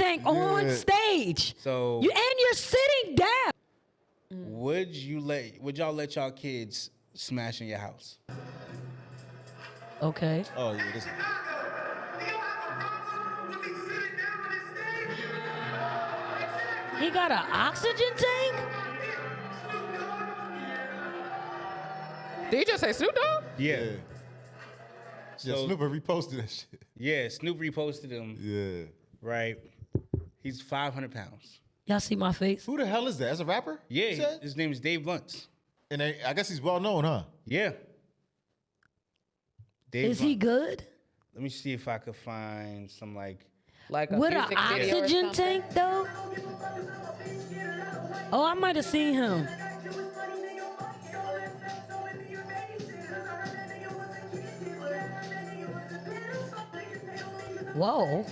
tank on stage. So you're sitting down. would y'all let y'all kids smash in your house? Okay. Oh yeah, this. He got an oxygen tank? Did you just say Snoop Dogg? Yeah. Yeah, So Snoop reposted that shit. yeah, Snoop reposted him. Yeah. Right. He's 500 pounds. Y'all see my face? Who the hell is that? That's a rapper? You Yeah, said? his name is Dave Luntz. And I guess he's well known, huh? Yeah. Dave Is he Luntz. good? Let me see if I could find some like. Like a With an music video or oxygen something? tank, though? Oh, I might have seen him. Whoa.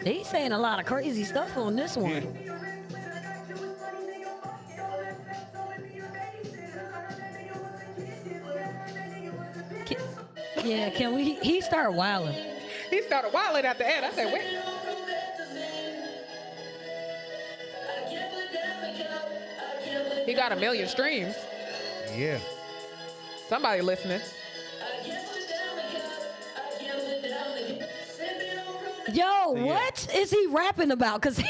They saying a lot of crazy stuff on this one. Yeah, can we? He started wilding. He started wilding at the end. I said, wait. He got 1 million streams. Yeah. Somebody listening. Yo, what is he rapping about? Because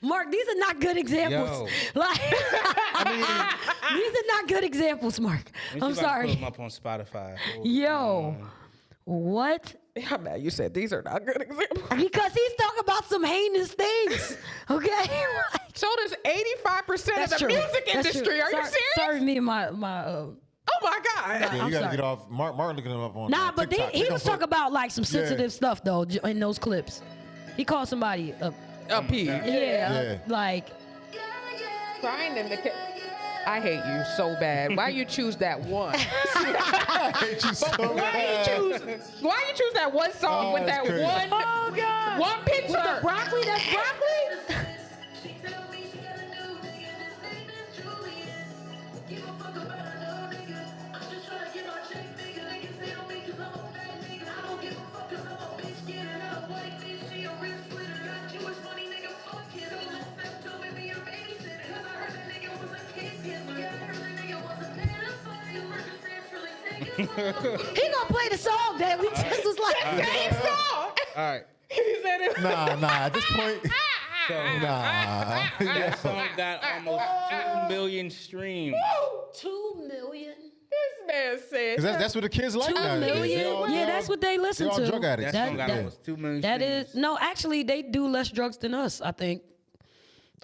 Mark, these are not good examples. Yo. Like, these are not good examples, Mark. Let me I'm see if I can pull sorry. him up on Spotify. Yo, what? Yeah, man, you said these are not good examples. Because he's talking about some heinous things. Okay. So does 85% of the true. music That's industry. true. Are you Sorry- serious? Sorry, me and my Oh my God. Yeah, I'm you gotta sorry. get off. Mark looking him up on. Nah, but TikTok. he They was gonna talking about like some sensitive stuff though in those clips. He called somebody A P. yeah, like Crying in the I hate you so bad. Why you choose that one? I hate you so bad. Why you choose that one song Oh, with that's that crazy. one oh god, one picture? with the broccoli. That's broccoli. He gonna play the song that we just was like. Same song. All right. He said it. Nah. At this point, So nah. that song got almost 2 million streams. 2 million. This man said. 'Cause that's what the kids like 2 nowadays. million. They all- Yeah, that's what they listen they all to. drug addicts. That song got almost 2 million That streams. is no. Actually, they do less drugs than us. I think.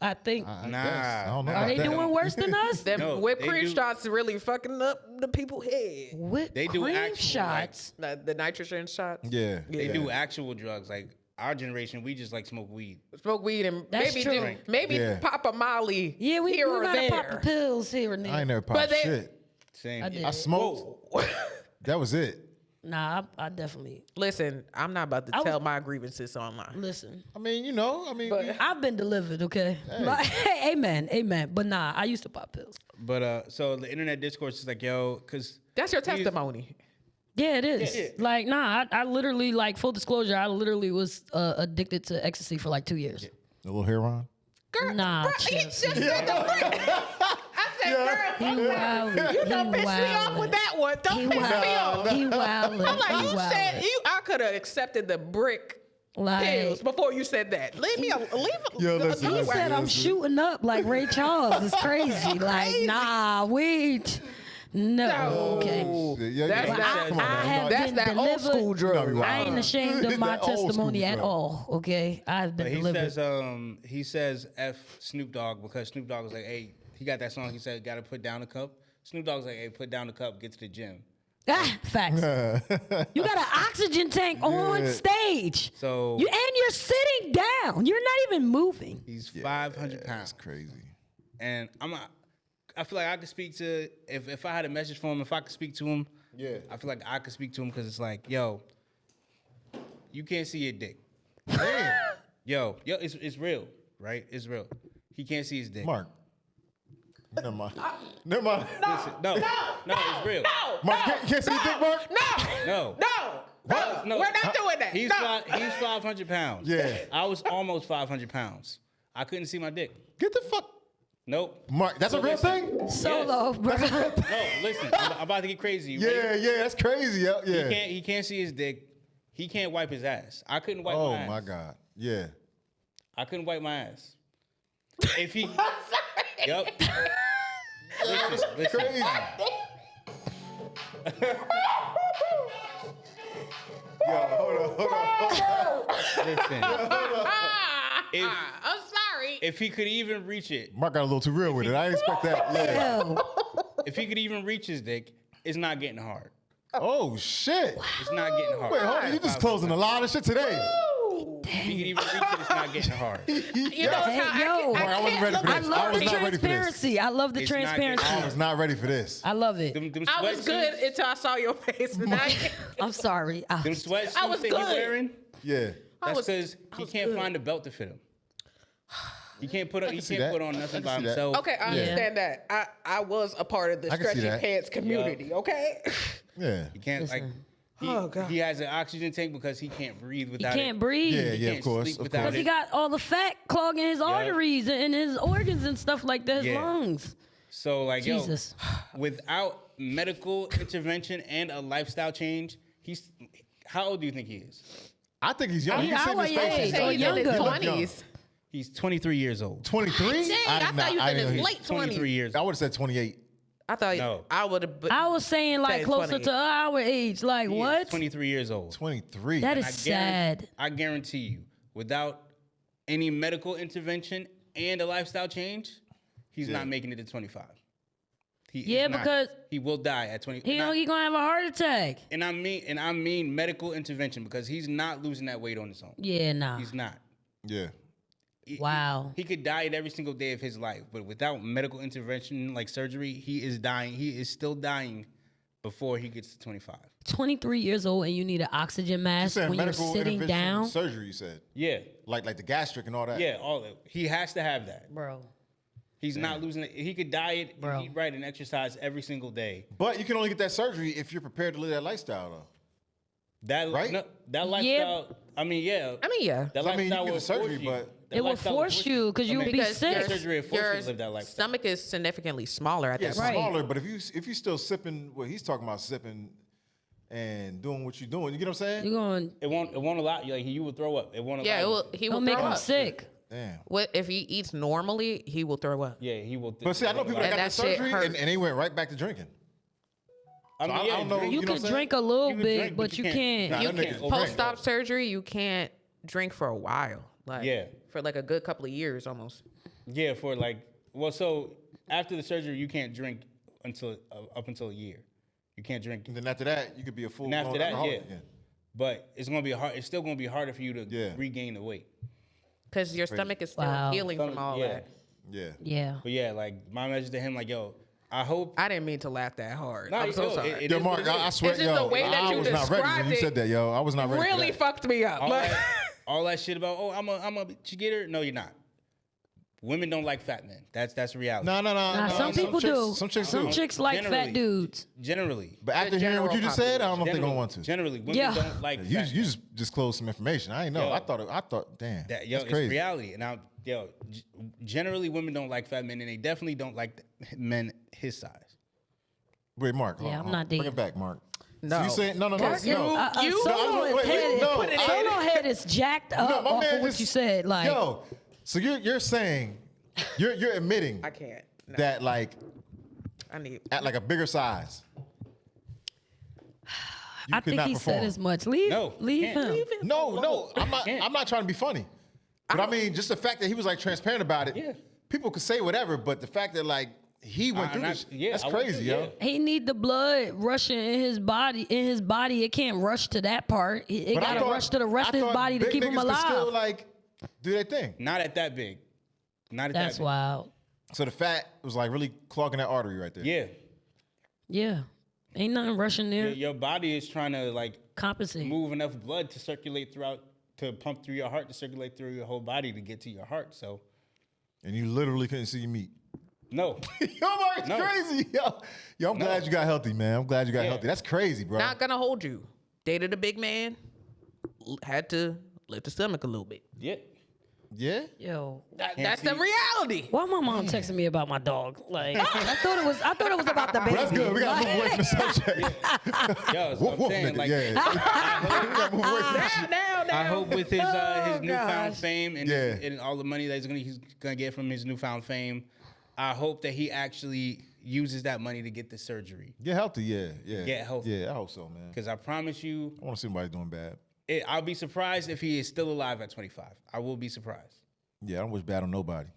I Nah. guess. I don't know Are about they that. doing worse than us? Them No, whipped they cream do- shots really fucking up the people's head. Whipped They do cream actual, shots. The nitrogen shots. Yeah. They do actual drugs. Like our generation, we just like smoke weed. Smoke weed and That's maybe true. do, maybe Yeah. pop a Molly Yeah, we here or gotta there. pop the pills here and there. I ain't never But popped they- shit. Same. I did. I smoked. That was it. Nah, I definitely Listen, I'm not about to I tell was- my grievances online. listen. I mean, you know. I mean, But- we- I've been delivered, okay? Like, amen. But nah, I used to pop pills. But so the internet discourse is like, yo, because That's your testimony. Yeah, it is. Like, nah, I literally, like, full disclosure, I literally was addicted to ecstasy for like 2 years. a little heroin. Girl, Nah, bro, he just Chelsea. said the brick. I said, girl, He wildin'. you don't He piss me off wildin'. with that one. Don't He piss me off. wildin'. He wildin'. I'm like, He you said wildin'. I could have accepted the brick Like, pills before you said that. Leave me alone. Yo, listen, he listen. said I'm shooting up like Ray Charles. It's crazy. Like, nah, wait. No. Okay. Yeah, That's yeah. that- Come on, I man. have That's been that old delivered. school drug. No, I ain't ashamed of my That old school testimony at drug. all. Okay, I've been But delivered. he says F Snoop Dogg because Snoop Dogg was like, hey, he got that song. He said, got to put down the cup. Snoop Dogg's like, hey, put down the cup, get to the gym. Facts. You got an oxygen tank on stage. So You're sitting down. You're not even moving. he's 500 That's pounds. crazy. And I feel like I could speak to, if I had a message for him, if I could speak to him, Yeah. I feel like I could speak to him because it's like, yo, you can't see your dick. Damn. Yo, it's real, right? It's real. He can't see his dick. Mark. Never mind. Never mind. Listen, no, it's real. No, Mark, can't see your dick, Mark? no, No. no. What? No, We're not doing that. He's No. he's 500 pounds. Yeah. I was almost 500 pounds. I couldn't see my dick. Get the fuck. Nope. Mark, that's a real thing? Solo, bro. No, listen. I'm about to get crazy. You ready? Yeah, that's crazy. Yeah. He can't see his dick. He can't wipe his ass. I couldn't wipe Oh my ass. my God. Yeah. I couldn't wipe my ass. If he, yep. Listen. Crazy. Yo, hold on. Listen. If I'm sorry. if he could even reach it, Mark got a little too real with it. I didn't expect that. Yeah. Ew. if he could even reach his dick, it's not getting hard. Oh shit. It's not getting hard. Wait, hold on. You just closing a lot of shit today. If he could even reach it, it's not getting hard. You know, Hey, how yo. Mark, I wasn't ready for I this. love I was the not ready for this. transparency. I love the It's not getting transparency. I was not ready for this. I love it. Them I was good sweatsuits- until I saw your face. I'm sorry. Them sweatsuits I was that good. he's wearing, Yeah. that's was- because I he was can't good. find a belt to fit him. He can't put on. He see can't that. put on nothing I by can see that. himself. Okay, I understand that. I was a part of the I can see stretchy that. pants community. Okay. Yeah. He can't like. Oh, God. He has an oxygen tank because he can't breathe He without can't it. breathe. Yeah, He of can't course. sleep Of without course. Because he it. got all the fat clogging his arteries and his organs and stuff like that, his Yeah. lungs. So like, Jesus. without medical intervention and a lifestyle change, he's. How old do you think he is? I think he's young. He You can see him in our his face. age, He's or young. younger. He look young. 20s. He's 23 years old. 23? Dang, I thought you said his late 23 20s. years. I would have said 28. I thought No. I would have. I was saying like Say closer 20. to our age. Like He is what? 23 years old. 23. That is I sad. I guarantee you, without any medical intervention and a lifestyle change, he's not making it to 25. He is Yeah, not. because he will die at 20. He gonna have a heart attack. and I mean medical intervention because he's not losing that weight on his own. Yeah, nah. He's not. Yeah. Wow. He could diet every single day of his life, but without medical intervention like surgery, he is dying. He is still dying before he gets to 25. 23 years old and you need an oxygen You mask said when you're medical sitting intervention down. surgery, you said. Yeah. Like the gastric and all that. Yeah, all that. He has to have that. Bro. He's not losing it. He could diet, Bro. eat right, and exercise every single day. But you can only get that surgery if you're prepared to live that lifestyle, though. That Right? no, that lifestyle. I mean, yeah. I mean, yeah. That So, I mean, you lifestyle get will the surgery, force you. but- That It will lifestyle force you because you will be Because sick. your surgery will force you your to live that lifestyle. stomach is significantly smaller at Yeah, that it's point. Right. smaller, but if you still sipping what he's talking about, sipping and doing what you're doing, you get what I'm saying? You're going It won't allow you. Like you will throw up. It won't allow Yeah, you. he to will make throw him up. sick. Damn. What if he eats normally? He will throw up. Yeah, he will. But see, I know people that And got that the shit surgery hurt. and they went right back to drinking. I mean, I yeah, don't know. drink- You know can what I'm drink a little You can bit, drink, but you can't. Nah, You them can't niggas overdrink. Post-op surgery, you can't drink for a while. Like, Yeah. for like a good couple of years almost. Yeah, for like, well, so after the surgery, you can't drink until up until a year. You can't drink. And then after that, you could be a full And after blown that, alcoholic yeah. again. But it's gonna be hard. It's still gonna be harder for you to Yeah. regain the weight. Because your stomach is still Wow. healing from all Yeah. that. Yeah. Yeah. But yeah, like my message to him, like, yo, I hope. I didn't mean to laugh that hard. Nah, I'm so yo, sorry. it Yo, is Mark, what it I is. swear, It's just yo, the way that I you was not ready when described you it said that, yo. I was not ready really for that. fucked me up. all Like, that, all that shit about I'm a cheater. No, you're not. Women don't like fat men. That's reality. No. Nah, some people do. Some chicks Some do. chicks like fat Generally. dudes. Generally, But after hearing what you just said, I don't know if they're generally, gonna want to. Generally, women Yeah. don't like You fat you just disclosed some information. I ain't know. Yo. I thought, damn, That, yo, that's it's crazy. reality. And generally, women don't like fat men, and they definitely don't like men his size. Wait, Mark. hold Yeah, on, I'm hold on. not Bring deep. it back, Mark. No. So you saying no? Because no. you- Solo wait, is wait, head, no. Put it in. Solo head is jacked up No, my off man of what just- you said. Like, Yo, so you're saying you're admitting I can't. No, that like I need. at like a bigger size. you I could think not he perform. said as much. Leave can't. him. No, I'm not trying to be funny. But I mean, just the fact that he was like transparent about it. Yeah. People could say whatever, but the fact that like he went through this, that's I went crazy, through- yo. He need the blood rushing in his body. It can't rush to that part. It But I gotta thought- rush to the rest I of his thought body to big keep him niggas could alive. Still like do their thing. Not at that big. Not at That's that big. wild. So the fat was like really clogging that artery right there. Yeah. Yeah, ain't nothing rushing there. Your body is trying to like Compensate. move enough blood to circulate throughout, to pump through your heart, to circulate through your whole body to get to your heart. So, And you literally couldn't see your meat. no. Yo, Mark, it's No. crazy. Yo, I'm glad you got healthy, man. I'm glad you got Yeah. healthy. That's crazy, bro. Not gonna hold you. dated a big man, had to lift the stomach a little bit. Yeah. Yeah. Yo, That's the reality. why my mom texting me about my dog? Like, I thought it was about the baby. Well, that's good. We gotta move away from the subject. Yo, so I'm Woof, saying, nigga. like, Yeah. We gotta move away from that shit. I hope with his newfound gosh. fame and, Yeah. and all the money that he's gonna get from his newfound fame, I hope that he actually uses that money to get the surgery. Get healthy, yeah. Get healthy. Yeah, I hope so, man. Because I promise you, I want to see somebody doing bad. I'll be surprised if he is still alive at 25. I will be surprised. Yeah, I don't wish bad on nobody.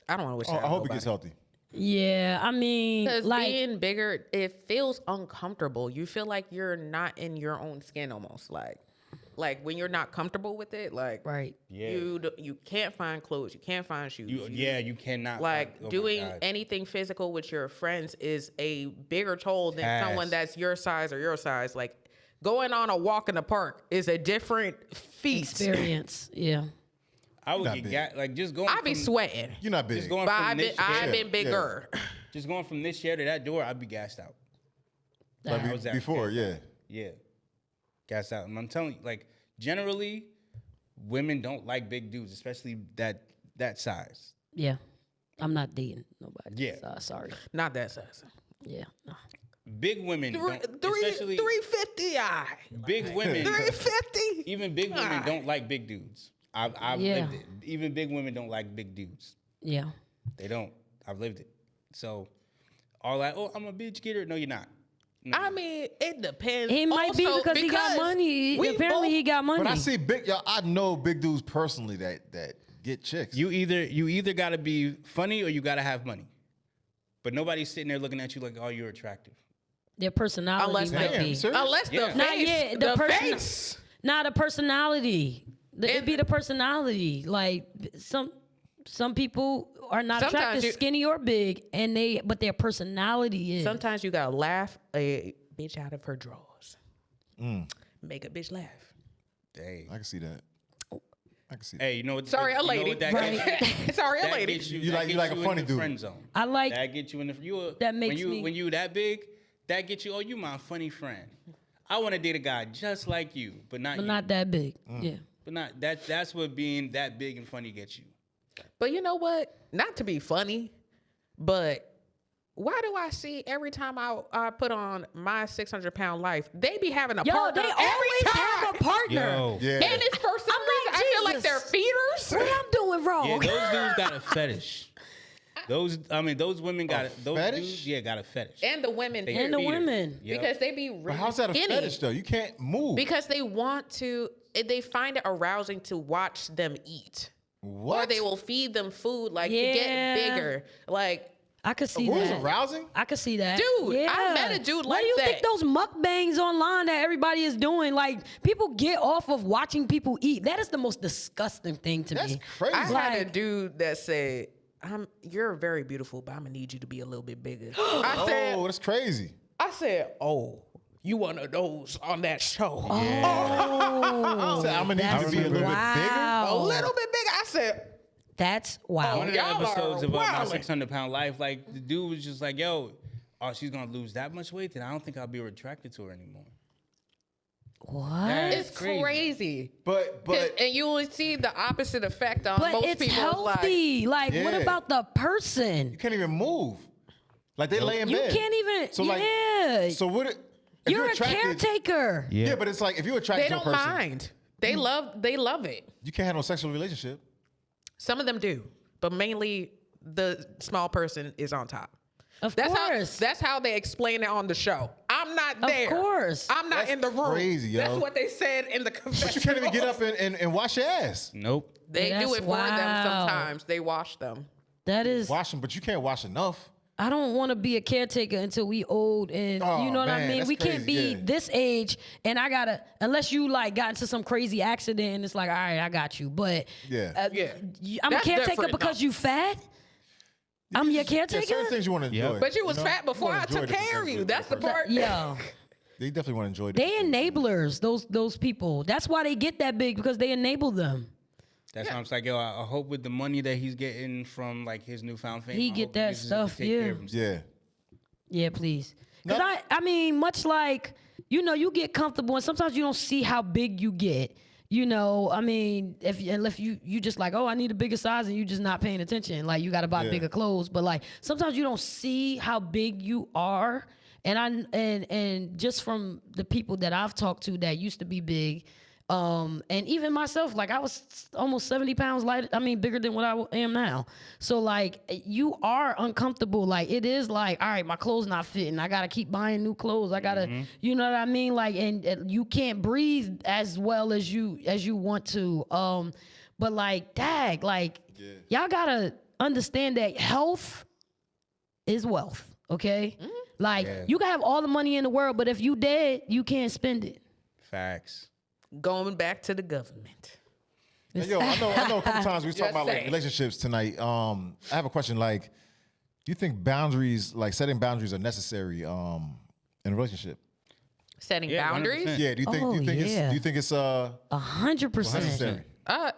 I don't want to wish I that on hope he nobody. gets healthy. Yeah, I mean, Because like, being bigger, it feels uncomfortable. You feel like you're not in your own skin almost. Like when you're not comfortable with it, like right. Yeah. you can't find clothes, you can't find shoes. You cannot. Like oh my doing God. anything physical with your friends is a bigger toll than Yes. someone that's your size or your size. Like going on a walk in the park is a different feast. Experience. Yeah. I would Not get big. like just going. I be from, sweating, You're not big. Just going but from I've this been chair, bigger. just going from this chair to that door. I'd be gassed out. Like I was that before, gassed yeah. out. Yeah, gassed out. And I'm telling you, like generally, women don't like big dudes, especially that size. Yeah. I'm not dating nobody. Yeah. So, sorry. Not that size. Yeah. No. Big women, don't, especially 350 big women. 350. Even big women don't like big dudes. I've Yeah. lived it. Even big women don't like big dudes. Yeah. They don't. I've lived it. So all that. Oh, I'm a bitch getter. No, you're not. No. I mean, it depends. It might be Also, because he got money. we Apparently, both- he got money. But I see big, y'all. I know big dudes personally that get chicks. You either got to be funny or you got to have money. But nobody's sitting there looking at you like, oh, you're attractive. Their personality Unless might Damn, be. serious? Unless Yeah. the Not face, yet. the person- face. Not a personality. It'd be the personality. Like some people are not Sometimes attracted you- skinny or big, but their personality is. Sometimes you gotta laugh a bitch out of her drawers. Make a bitch laugh. Hey, I can see that. I can see that. hey, you know what? Sorry, you a know lady. what that gets you? Sorry, a That lady. gets You that like gets a in funny the dude. Friend zone. I like That gets you in the. That makes when you me- when you that big. That gets you. Oh, you my funny friend. I want to date a guy just like you, but not but you. not that big. Mm. Yeah. But not that. That's what being that big and funny gets you. But you know what? Not to be funny, but why do I see every time I put on my 600-pound life, they be having a Yo, partner they every always time. have a partner. Yeah. And it's for some I'm like, reason I feel like Jesus. they're feeders. What I'm doing wrong? Yeah, those dudes got a fetish. Those women got it. Those fetish? dudes, yeah, got a fetish. And the women They too. And the feed her. women. Yep. Because they be really But how's that a skinny. fetish though? You can't move. Because they want to, they find it arousing to watch them eat. what? Or they will feed them food like to Yeah. get bigger. Like, I could see Who is that. arousing? I could see that. Dude, I Yeah. met a dude What like do you that. think those mukbangs online that everybody is doing? Like, people get off of watching people eat. That is the most disgusting thing to That's me. crazy. I had a Like- dude that said, you're very beautiful, but I'm gonna need you to be a little bit bigger. I Oh, that's crazy. said, oh, you one of those on that show. So I'm gonna need you to be a little bit bigger. Wow. A little bit bigger. I said, That's wow. One of the Y'all episodes are of my wildin'. 600-pound life, like the dude was just like, "Yo, oh, she's gonna lose that much weight, then I don't think I'll be attracted to her anymore." What? That's it's crazy. But And you will see the opposite effect on But most it's people's healthy. Like, what Yeah. about the person? you can't even move. Like they lay in You bed. can't even. So like, yeah. so what? If You're a attracted- caretaker. Yeah, but it's like if you're attracted They to a don't person, mind. They love it. you can't have no sexual relationship. Some of them do, but mainly the small person is on top. Of That's course. that's how they explain it on the show. I'm not there. course. I'm not That's in the room. crazy, yo. That's what they said in the confession. But you can't even get up and wash your ass. Nope. They do That's it for them wild. sometimes. They wash them. That is. Wash them, but you can't wash enough. I don't want to be a caretaker until we old and Oh, you know what I man, mean. that's We can't crazy, be yeah. this age and I gotta unless you like got into some crazy accident and it's like all right I got you. But Yeah. Yeah. I'm That's a caretaker different, because though. you fat. I'm your There's caretaker. certain things you want to enjoy. Yep. But you was know? fat before You I wanna enjoy took different care of things you. with That's the different part. Yo, They definitely want to enjoy. they different things. enablers. Those people. That's why they get that big because they enable them. That's why I'm like, yo, I hope with the money that he's getting from like his newfound fame, He I get hope that uses it to stuff, take care yeah. of himself. Yeah. Yeah, please. Because No. I mean, much like you get comfortable, and sometimes you don't see how big you get. You know, I mean, if you just like, oh, I need a bigger size, and you just not paying attention, like you got to buy bigger clothes. But like sometimes you don't see how big you are, and just from the people that I've talked to that used to be big, and even myself, like I was almost 70 pounds bigger than what I am now. So like you are uncomfortable. Like it is like, all right, my clothes not fitting. I gotta keep buying new clothes. I gotta, you know what I mean? Like, and you can't breathe as well as you want to. But like, dag, like y'all gotta understand that health is wealth. Okay, like you can have all the money in the world, but if you dead, you can't spend it. Facts. Going back to the government. Hey, yo, I know a couple times we talked about like relationships tonight. I have a question. Like, do you think boundaries, like setting boundaries, are necessary in a relationship? Setting Yeah, boundaries? 100%. Yeah. Do you think it's 100%. necessary?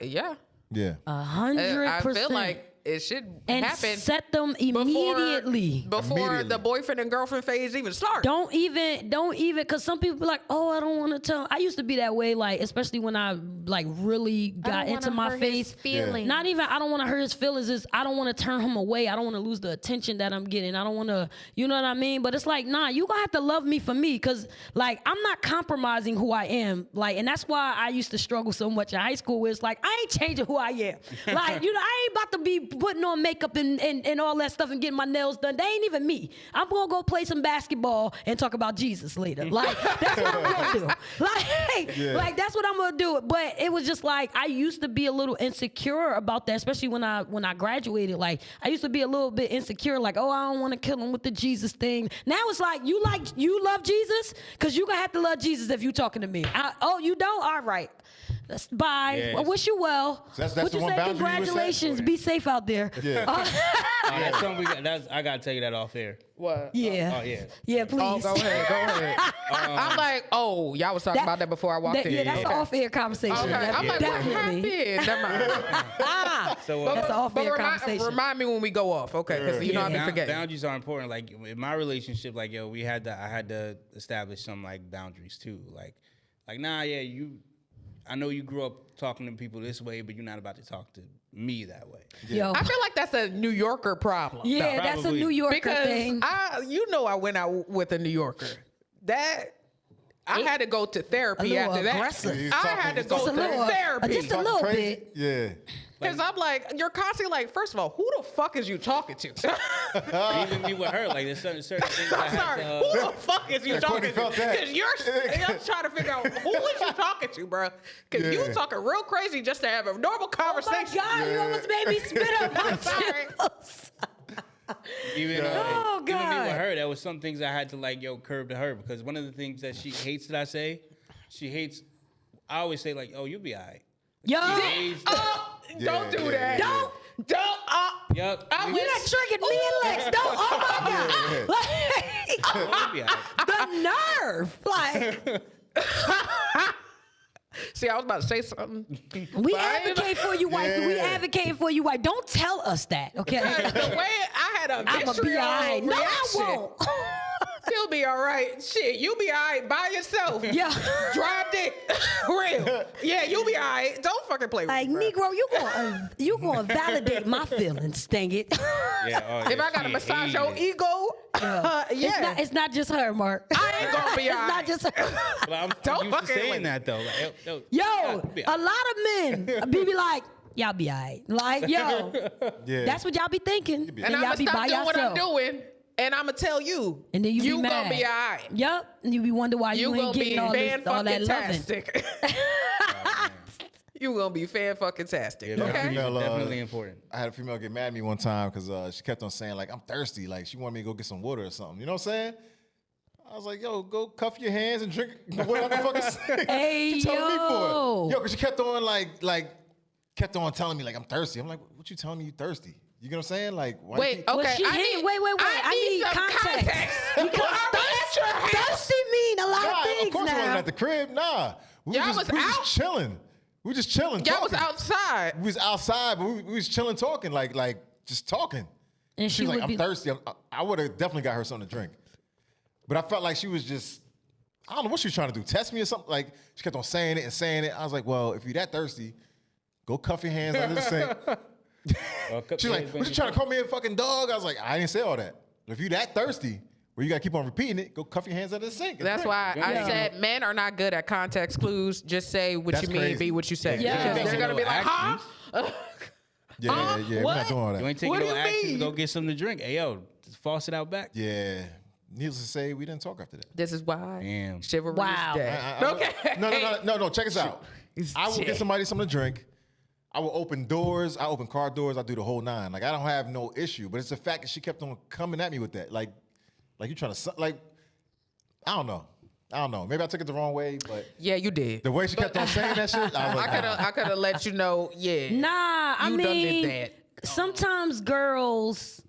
Yeah. Yeah. 100%. I feel like it should and happen set them immediately. before the boyfriend and girlfriend phase even starts. Don't even, because some people be like, oh, I don't want to tell. I used to be that way, like, especially when I like really got into my face. Feelings. Not even, I don't want to hurt his feelings. Is I don't want to turn him away. I don't want to lose the attention that I'm getting. I don't want to, you know what I mean? But it's like, nah, you gonna have to love me for me, because like I'm not compromising who I am. Like, and that's why I used to struggle so much in high school. Where it's like I ain't changing who I am. Like, you know, I ain't about to be putting on makeup and all that stuff and getting my nails done. They ain't even me. I'm gonna go play some basketball and talk about Jesus later. Like, that's what I'm gonna do. Like that's what I'm gonna do. But it was just like I used to be a little insecure about that, especially when I graduated. Like I used to be a little bit insecure, like, oh, I don't want to kill him with the Jesus thing. Now it's like you love Jesus, because you gonna have to love Jesus if you talking to me. Oh, you don't? All right. Bye. Yes. I wish you well. So that's what the you one say? boundary you would set? Congratulations. Be safe out there. Yeah. That's something we got. I gotta tell you that off air. What? Yeah. Oh yeah. Yeah, please. Oh, go ahead. I'm like, oh, y'all was talking about that before I walked in. Yeah, that's an off-air conversation. Okay. I'm like, what Definitely. happened? Never mind. So That's an off-air conversation. Remind me when we go off, okay? Because you know I be forgetting. Boundaries are important. Like in my relationship, like yo, I had to establish some like boundaries too. Like nah, yeah, I know you grew up talking to people this way, but you're not about to talk to me that way. Yo. I feel like that's a New Yorker problem. Yeah, No, that's a probably. New Yorker Because thing. I went out with a New Yorker. I had to go to therapy A little after aggressive. that. I had to go to therapy. Just a little bit. Yeah. Because I'm like, you're constantly like, first of all, who the fuck is you talking to? Even me with her, like there's certain things I I'm sorry, had to. who the fuck is you talking to? felt that. Because I'm trying to figure out who is you talking to, bro? Because you talking real crazy just to have a normal conversation. Oh my God, you almost made me spit up my Sorry. chills. Even Oh, even me God. with her, there was some things I had to like curb to her, because one of the things that she hates that I say, I always say like, oh, you'll be all right. Yo, Don't do that. don't. Yup. You done triggered me and Lex. Don't. Oh my God. You'll be all right. The nerve. Like, See, I was about to say something. we advocate for you, wife. We advocate for you, wife. Don't tell us that, okay? The way I had a I'm going to be all right. No, I reaction. won't. He'll be all right. Shit, you be all right by yourself. Yeah. Drive dick. Real. Yeah, you'll be all right. Don't fucking play with Like, me, bro. Negro, you gonna validate my feelings, dang it. Yeah, If I gotta she massage hated your it. ego, It's not just her, Mark. I ain't gonna be It's all not right. just her. But I'm Don't used to fucking saying wait. that though. Like, yo, Yo, be a lot of men be like, y'all be all right. Like, yo, Yeah. that's what y'all be thinking. And Then I'm y'all gonna be by stop doing what I'm yourself. doing, and I'm gonna tell you. And then you be mad. gonna be all right. Yup. And you be wonder why you, You ain't gonna be getting all that loving. fan-fucking-tastic. You gonna be fan-fucking-tastic, Yeah, okay? female, definitely important. I had a female get mad at me one time because she kept on saying like, I'm thirsty. Like she wanted me to go get some water or something. You know what I'm saying? I was like, yo, go cuff your hands and drink whatever the fuck is Hey, you telling me yo. for? Yo, because she kept on kept on telling me like I'm thirsty. I'm like, what you telling me you thirsty? You know what I'm saying? Like, why you Wait, keep- okay. Well, she wait. I need some context. Because Thirsty mean a lot of Nah, things of course it now. wasn't at the crib. Nah, we Y'all was was just out? chilling. We was just chilling. Y'all was talking. outside. We was outside, but we was chilling, talking, like just talking. And She was like, would I'm thirsty. I would have definitely got her something to drink. But I felt like she was just, I don't know what she was trying to do. Test me or something? Like, she kept on saying it and saying it. I was like, well, if you're that thirsty, go cuff your hands under the sink. She's like, what you trying to call me a fucking dog? I was like, I didn't say all that. If you that thirsty, where you got to keep on repeating it, go cuff your hands under the sink. That's why I said men are not good at context clues. Just say what That's you mean, crazy. be what you say. Yeah. Because they're going to be like, huh? Yeah, we're not doing all You that. ain't taking What do no you action. mean? Go get something to drink. Hey, yo, just faucet out back. Yeah. Needless to say, we didn't talk after that. This is why Damn. chivalry Wow. is dead. Okay. No. Check us out. I will Shit. get somebody something to drink. I will open doors. I open car doors. I do the whole nine. Like, I don't have no issue. But it's the fact that she kept on coming at me with that. Like you trying to, like, I don't know. Maybe I took it the wrong way, but Yeah, you did. the way she kept on saying that shit, I was like, I could have let you know. Yeah. Nah, I You done mean, did that. sometimes girls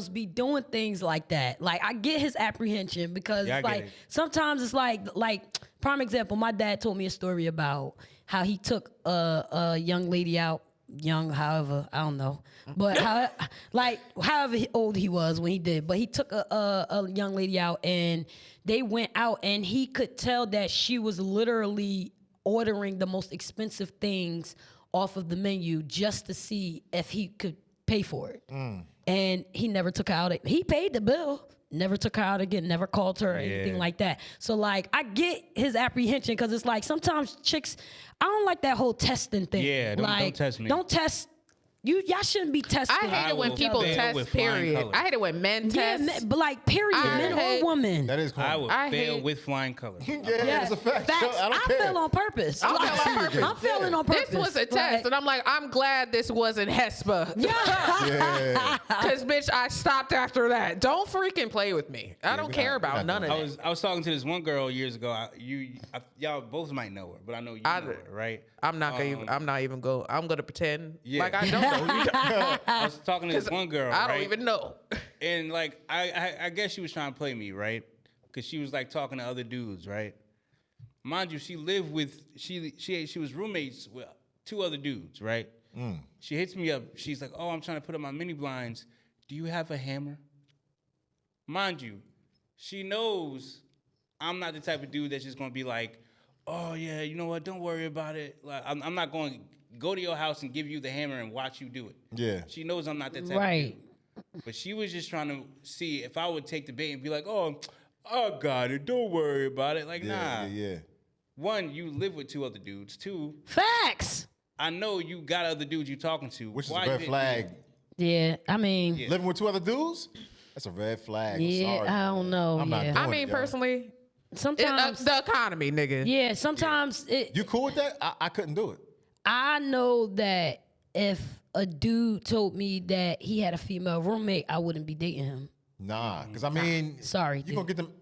be doing things like that. Like, I get his apprehension because Yeah, I get like it. sometimes it's like prime example. My dad told me a story about how he took a young lady out. Young, however, I don't know, but however old he was when he did, but he took a young lady out and they went out and he could tell that she was literally ordering the most expensive things off of the menu just to see if he could pay for it. And he never took her out. He paid the bill. Never took her out again, never called her or anything like that. So, like, I get his apprehension because it's like sometimes chicks, I don't like that whole testing thing. Yeah, don't like, test me. Don't test. Y'all shouldn't be testing. I hate it when will people fail test, with flying period. colors. I hate it when men Yeah, test. but like, period, I men hate- or woman. that is corny. I will I fail hate- with flying colors. Yeah, it's a fact. Facts. I don't care. fell on purpose. I fell on purpose. I'm failing on purpose. This was a test, and I'm like, I'm glad this wasn't HESPA. Yeah. Because, bitch, I stopped after that. Don't freaking play with me. I don't we're care not about none of doing that. I was talking to this one girl years ago. Y'all both might know her, but I know you know her, right? I'm not even go. I'm gonna pretend like I don't know. You don't. I was talking to this one girl. I don't right? even know. And like I guess she was trying to play me, right? Because she was like talking to other dudes, right? Mind you, she lived with she was roommates with 2 other dudes, right? She hits me up. She's like, "Oh, I'm trying to put up my mini blinds. Do you have a hammer?" Mind you, she knows I'm not the type of dude that's just gonna be like, "Oh yeah, you know what? Don't worry about it." Like I'm not going to go to your house and give you the hammer and watch you do it. Yeah. She knows I'm not that type Right. of dude. But she was just trying to see if I would take the bait and be like, "Oh, I got it. Don't worry about it." Like, nah. Yeah. One, you live with 2 other dudes. 2, Facts. I know you got other dudes you talking to. Which is Why a red didn't flag. Yeah, I mean, Yeah. Living with 2 other dudes? That's a red flag. I'm sorry. I don't know. I'm not yeah. doing I mean, it, yo. personally, Sometimes, the economy, nigga. yeah, sometimes You cool with that? I couldn't do it. I know that if a dude told me that he had a female roommate, I wouldn't be dating him. Nah, because I mean, Sorry, you gonna get them.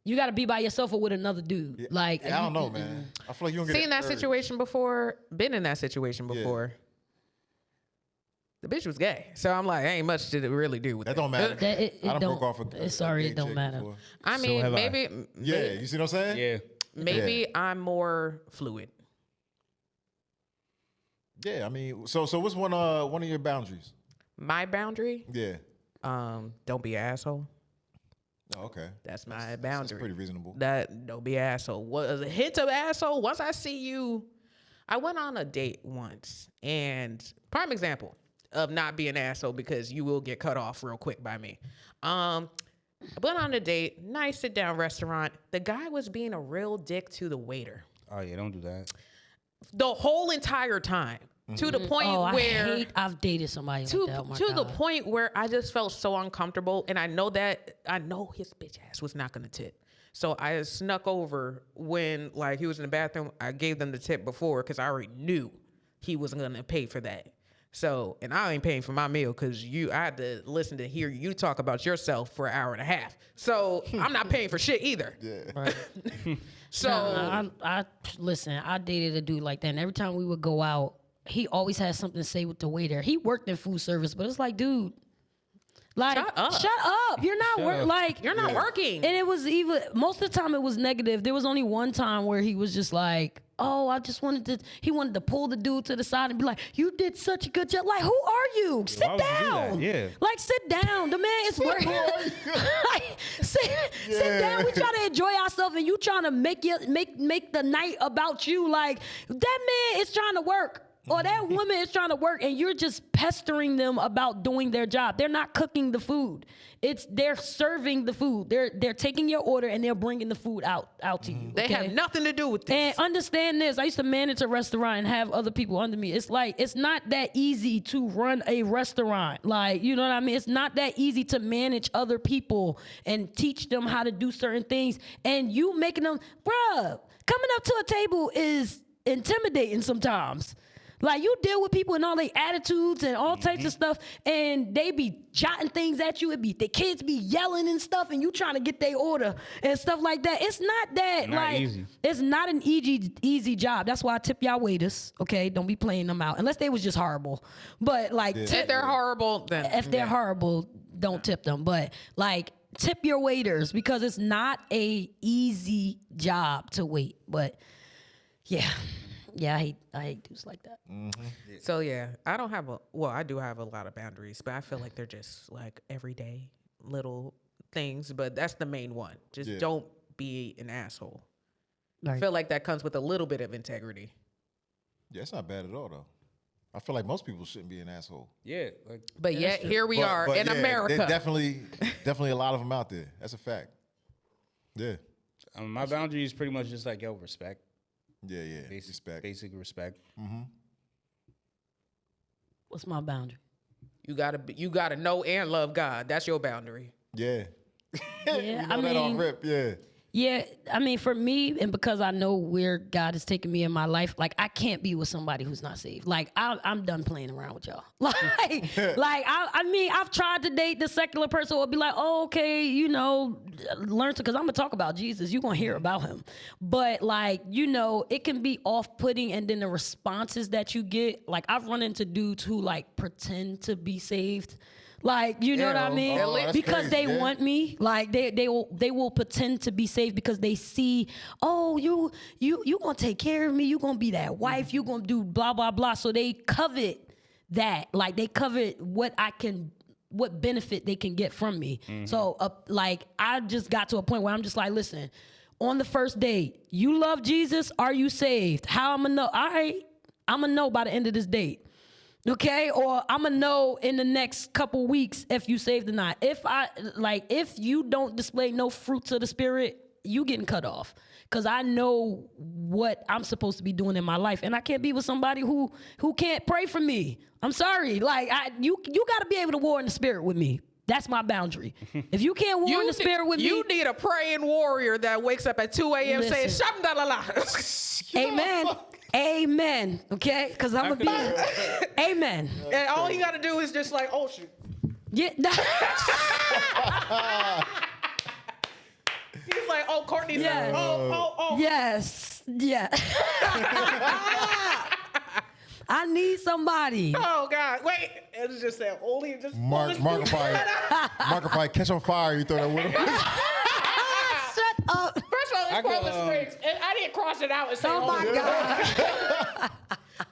You got to be by yourself or with another dude. Like, I don't know, man. I feel like you don't get Seen that urge. situation before. Been in that situation before. The bitch was gay, so I'm like, ain't much to really do with That that. don't matter. That it I done don't. broke off a Sorry, gay it don't chick matter. before. I So mean, have I. maybe. Yeah, you see what I'm saying? Yeah. Maybe I'm more fluid. Yeah, I mean, so what's one of your boundaries? My boundary, Yeah. don't be an asshole. Oh, okay. That's my That's boundary. pretty reasonable. That don't be an asshole. Was a hint of asshole. Once I see you, I went on a date once, and prime example of not being an asshole because you will get cut off real quick by me. I went on a date, nice sit down restaurant. The guy was being a real dick to the waiter Oh yeah, don't do that. the whole entire time. To the point Oh, where I've dated somebody to, like that. Oh my to the God. point where I just felt so uncomfortable, and I know his bitch ass was not gonna tip. So I snuck over when like he was in the bathroom. I gave them the tip before because I already knew he wasn't gonna pay for that. So, and I ain't paying for my meal because I had to listen to hear you talk about yourself for an hour and a half. So I'm not paying for shit either. Yeah. Right. So I listen. I dated a dude like that, and every time we would go out, he always had something to say with the waiter. He worked in food service, but it's like, dude, like, Shut up. Shut up. You're not working. Like, you're not working. And it was even most of the time it was negative. There was only one time where he was just like, "Oh, I just wanted to." He wanted to pull the dude to the side and be like, "You did such a good job." Like, who are you? Sit why would you do that? down. Yeah. Like, sit down. The man is working. Like, Sit down. We trying to enjoy ourselves, and you trying to make the night about you. Like, that man is trying to work. Or that woman is trying to work, and you're just pestering them about doing their job. They're not cooking the food. They're serving the food. They're taking your order, and they're bringing the food out to you. They have nothing to do with this. And understand this. I used to manage a restaurant and have other people under me. It's like, it's not that easy to run a restaurant. Like, you know what I mean? It's not that easy to manage other people and teach them how to do certain things. And you making them, bruh, coming up to a table is intimidating sometimes. Like, you deal with people and all their attitudes and all types of stuff, and they be jotting things at you. The kids be yelling and stuff, and you trying to get their order and stuff like that. It's not that easy. It's not an easy job. That's why I tip y'all waiters. Okay, don't be playing them out unless they was just horrible. But like, if they're horrible, then if they're horrible, don't tip them. But like, tip your waiters, because it's not a easy job to wait. But yeah. Yeah, I hate dudes like that. Mm-hmm. So yeah, I do have a lot of boundaries, but I feel like they're just like everyday little things. But that's the main one. Just don't be an asshole. Right. I feel like that comes with a little bit of integrity. Yeah, it's not bad at all, though. I feel like most people shouldn't be an asshole. Yeah. Like, But yet here we are in yeah, America. There's definitely a lot of them out there. That's a fact. Yeah. my boundary is pretty much just like, yo, respect. Yeah. Respect. Basic respect. Mm-hmm. What's my boundary? You gotta know and love God. That's your boundary. Yeah. Yeah, You know that off rip, yeah. Yeah, I mean, for me, and because I know where God has taken me in my life, like, I can't be with somebody who's not saved. Like, I'm done playing around with y'all. I mean, I've tried to date the secular person who will be like, oh, okay, you know, learn to, because I'm going to talk about Jesus. You're going to hear about him. But, like, you know, it can be off-putting, and then the responses that you get, like, I've run into dudes who, like, pretend to be saved. Like, you know what I mean? Because crazy, they want me. Like, they will pretend to be saved because they see, oh, you gonna take care of me. You gonna be that wife. You gonna do blah blah blah. So they covet that. Like, they covet what benefit they can get from me. Mm-hmm. So like, I just got to a point where I'm just like, listen, on the first date, you love Jesus. Are you saved? How I'm gonna know? All right, I'm gonna know by the end of this date. Okay, or I'm gonna know in the next couple weeks if you saved or not. If you don't display no fruits of the spirit, you getting cut off. Cause I know what I'm supposed to be doing in my life, and I can't be with somebody who can't pray for me. I'm sorry, like you got to be able to war in the spirit with me. That's my boundary. If you can't war in the spirit with me, you need a praying warrior that wakes up at 2 a.m. saying "Shamdalala." Amen. Amen. Okay? Because I'm going to be. Amen. And all he got to do is just like, oh, shoot. Yeah. He's like, oh, Courtney's like, oh. Yes. Yeah. I need somebody. Oh, God. Wait. It's just that only just. Mark will probably catch on fire. You throw that with him. Shut up. First of all, it's Portland Springs. And I didn't cross it out and say, Oh, my God.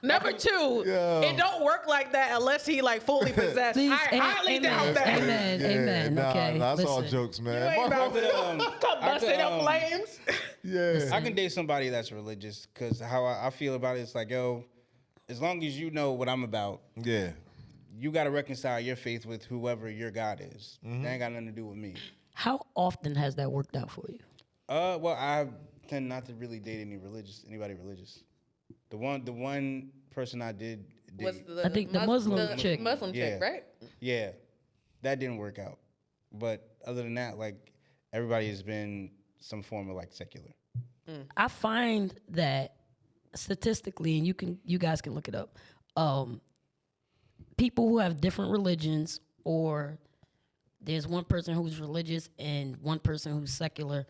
Number two, it don't work like that unless he like fully possessed. Please, I highly doubt that. Amen. Amen. Nah, Okay. that's all listen. jokes, You man. ain't about to come busting up flames. Yeah. I can date somebody that's religious, because how I feel about it is like, yo, as long as you know what I'm about, Yeah. you got to reconcile your faith with whoever your God is. That ain't got nothing to do with me. How often has that worked out for you? Well, I tend not to really date anybody religious. The one person I did Was I think the Muslim chick. Muslim chick, right? Yeah, that didn't work out. But other than that, like, everybody has been some form of like secular. I find that statistically, and you guys can look it up, people who have different religions, or there's one person who's religious and one person who's secular,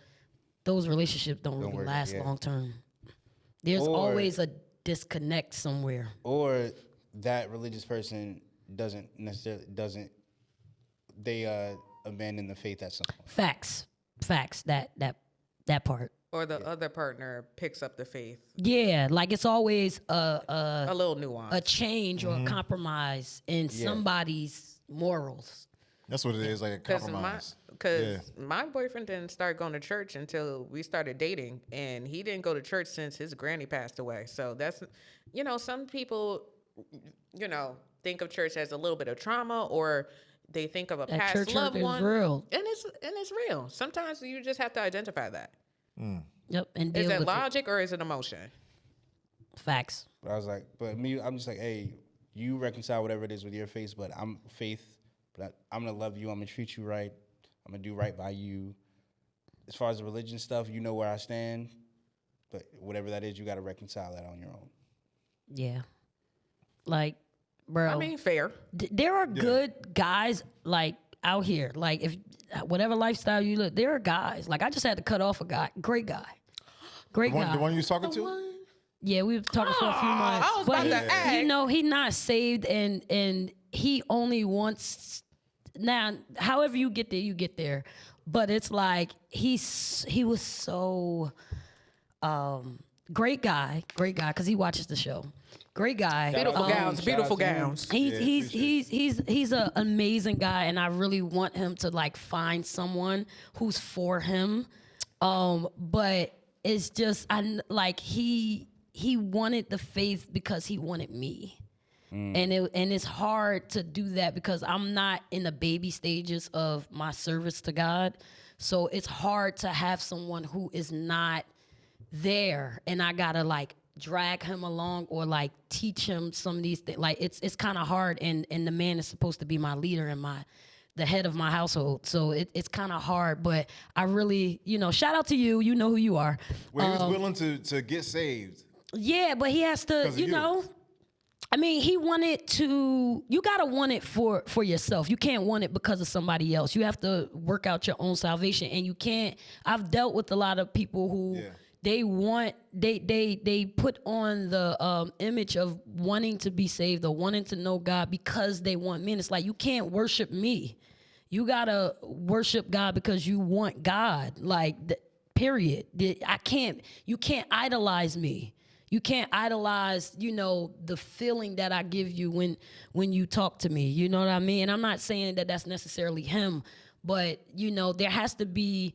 those relationships don't really last long term. There's always a disconnect somewhere. Or that religious person doesn't abandon the faith at some point. Facts. That part. Or the other partner picks up the faith. Yeah, like it's always A little nuance. a change or a compromise in somebody's morals. That's what it is, like a compromise. Because my boyfriend didn't start going to church until we started dating, and he didn't go to church since his granny passed away. So that's, some people, think of church as a little bit of trauma, or they think of a That past church loved hurt is one, real. and it's real. Sometimes you just have to identify that. Yep, and deal Is it with logic or is it emotion? Facts. But I was like, I'm just like, hey, you reconcile whatever it is with your faith, but I'm I'm gonna love you. I'm gonna treat you right. I'm gonna do right by you. As far as the religion stuff, you know where I stand. But whatever that is, you got to reconcile that on your own. Yeah. Like, bro. I mean, fair. There are good guys like out here. Like, if whatever lifestyle you live, there are guys. Like, I just had to cut off a guy. Great guy. Great guy. The one you was talking to? Yeah, we were talking for a few months. I was about to ask. He not saved, and he only wants. Now, however you get there, you get there. But it's like he was so great guy, because he watches the show. Great guy, Beautiful gowns. He's an amazing guy, and I really want him to like find someone who's for him. But it's just he wanted the faith because he wanted me. And it's hard to do that because I'm not in the baby stages of my service to God. So it's hard to have someone who is not there, and I gotta like drag him along or like teach him some of these things. Like it's kind of hard, and the man is supposed to be my leader and the head of my household. So it's kind of hard, but I really, shout out to you. You know who you are. Well, he was willing to get saved. Yeah, but he has to, I mean, he wanted to. You gotta want it for yourself. You can't want it because of somebody else. You have to work out your own salvation, and you can't. I've dealt with a lot of people who they put on the image of wanting to be saved or wanting to know God because they want me. And it's like, you can't worship me. You gotta worship God because you want God. Like, period. You can't idolize me. You can't idolize, the feeling that I give you when you talk to me. You know what I mean? And I'm not saying that that's necessarily him, but, there has to be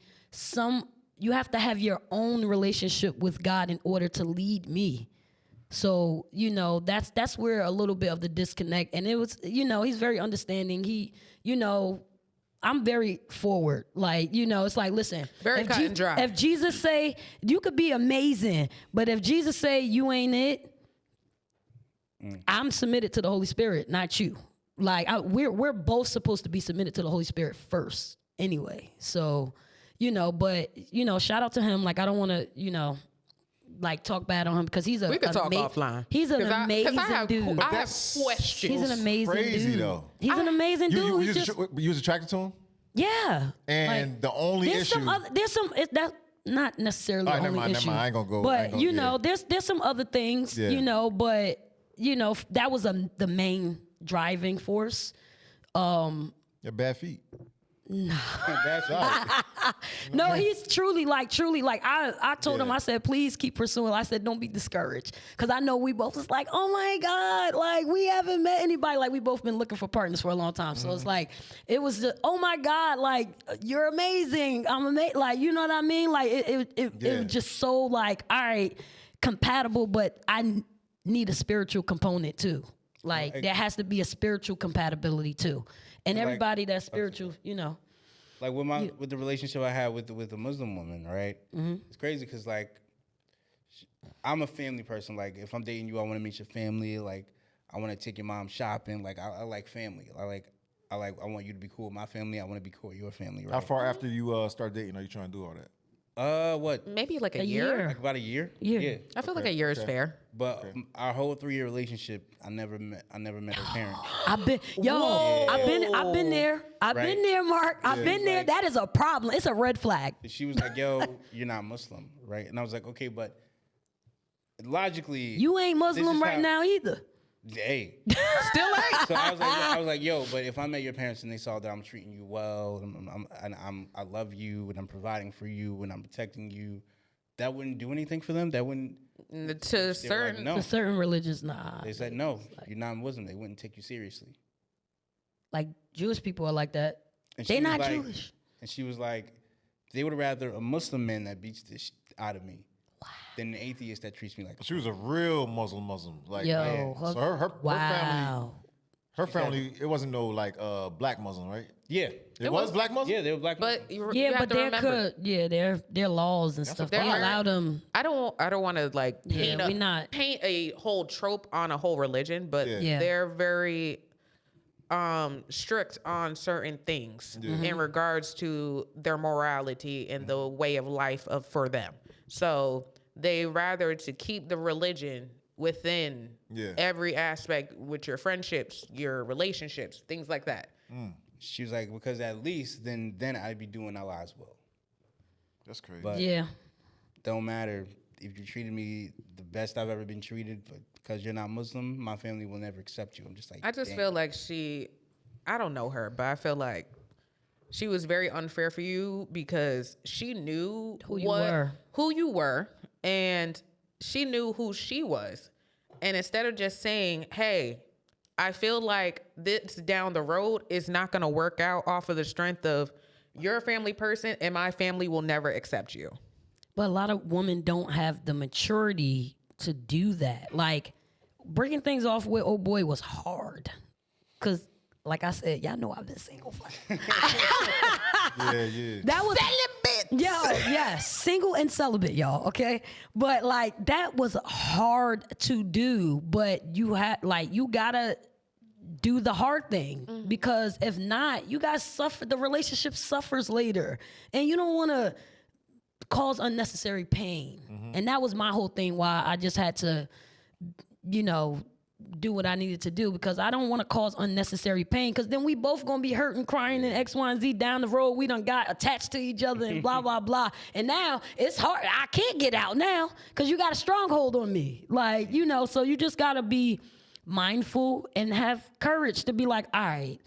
you have to have your own relationship with God in order to lead me. So, that's where a little bit of the disconnect. And it was, he's very understanding. He, I'm very forward. Like, it's like, listen. Very cut and dry. If Jesus say, you could be amazing, but if Jesus say you ain't it, I'm submitted to the Holy Spirit, not you. Like, we're both supposed to be submitted to the Holy Spirit first anyway. So, but, shout out to him. Like, I don't want to, like talk bad on him because he's we could talk offline. He's an amazing dude. I have questions. He's an amazing crazy, dude. though. He's an amazing dude. You was attracted to him? Yeah. And like, the only issue. That's not necessarily the only issue. I ain't gonna go. But there's some other things. But that was the main driving force. Your bad feet. No. That's right. No, he's truly like I told him, I said, please keep pursuing. I said, don't be discouraged. Cause I know we both was like, oh my God, like we haven't met anybody. Like we both been looking for partners for a long time. So it's like, it was just, oh my God, like you're amazing. I'm amazing. Like, you know what I mean? Like it was just so like, all right, compatible, but I need a spiritual component too. Like there has to be a spiritual compatibility too. And everybody that's spiritual, Like with the relationship I had with a Muslim woman, right? Mm-hmm. It's crazy because like I'm a family person. Like if I'm dating you, I want to meet your family. Like I want to take your mom shopping. Like I like family. I want you to be cool with my family. I want to be cool with your family. Right? How far after you start dating are you trying to do all that? What? Maybe like a year. Like about a year. Yeah. I feel like a year is fair. But our whole 3-year relationship, I never met her parents. I've been there. I've been there, Mark. I've been there. That is a problem. It's a red flag. She was like, "Yo, you're not Muslim, right?" And I was like, "Okay, but logically, you ain't Muslim right now either." Hey, still ain't. So I was like, "Yo, but if I met your parents and they saw that I'm treating you well, I love you, and I'm providing for you, and I'm protecting you, that wouldn't do anything for them. That wouldn't." To certain religions, nah. They said no. You're not Muslim. They wouldn't take you seriously. Like Jewish people are like that. And They she was not like- Jewish. And she was like, they would rather a Muslim man that beats the shit out of me than an atheist that treats me like a She was a real Muslim. Like, Yo, so her wow. family, it wasn't no like black Muslim, right? Yeah. It was black Muslim. Yeah, they were black. But you Yeah, have but to there remember, could, their laws and stuff. They there are- allow them. I don't want to like Yeah, paint, we not. paint a whole trope on a whole religion, but Yeah. Yeah. they're very strict on certain things in regards to their morality and the way of life for them. So they rather to keep the religion within every aspect with your friendships, your relationships, things like that. She was like, because at least then I'd be doing Allah's will. That's crazy. But Yeah. don't matter if you treated me the best I've ever been treated, but because you're not Muslim, my family will never accept you. I'm just like, I just damn. feel like I don't know her, but I feel like she was very unfair for you because she knew Who you were. And she knew who she was. And instead of just saying, hey, I feel like this down the road is not going to work out off of the strength of you're a family person and my family will never accept you. But a lot of women don't have the maturity to do that. Like, breaking things off with old boy was hard. Because, like I said, y'all know I've been single for. yeah. That was celibate. Yo, yes, single and celibate, y'all. Okay, but like that was hard to do. But you gotta do the hard thing because if not, you guys suffer. The relationship suffers later, and you don't want to cause unnecessary pain. And that was my whole thing. Why I just had to, do what I needed to do because I don't want to cause unnecessary pain because then we both gonna be hurting, crying, and X, Y, and Z down the road. We done got attached to each other and blah, blah, blah. And now it's hard. I can't get out now because you got a stronghold on me. Like, so you just gotta be mindful and have courage to be like, all right,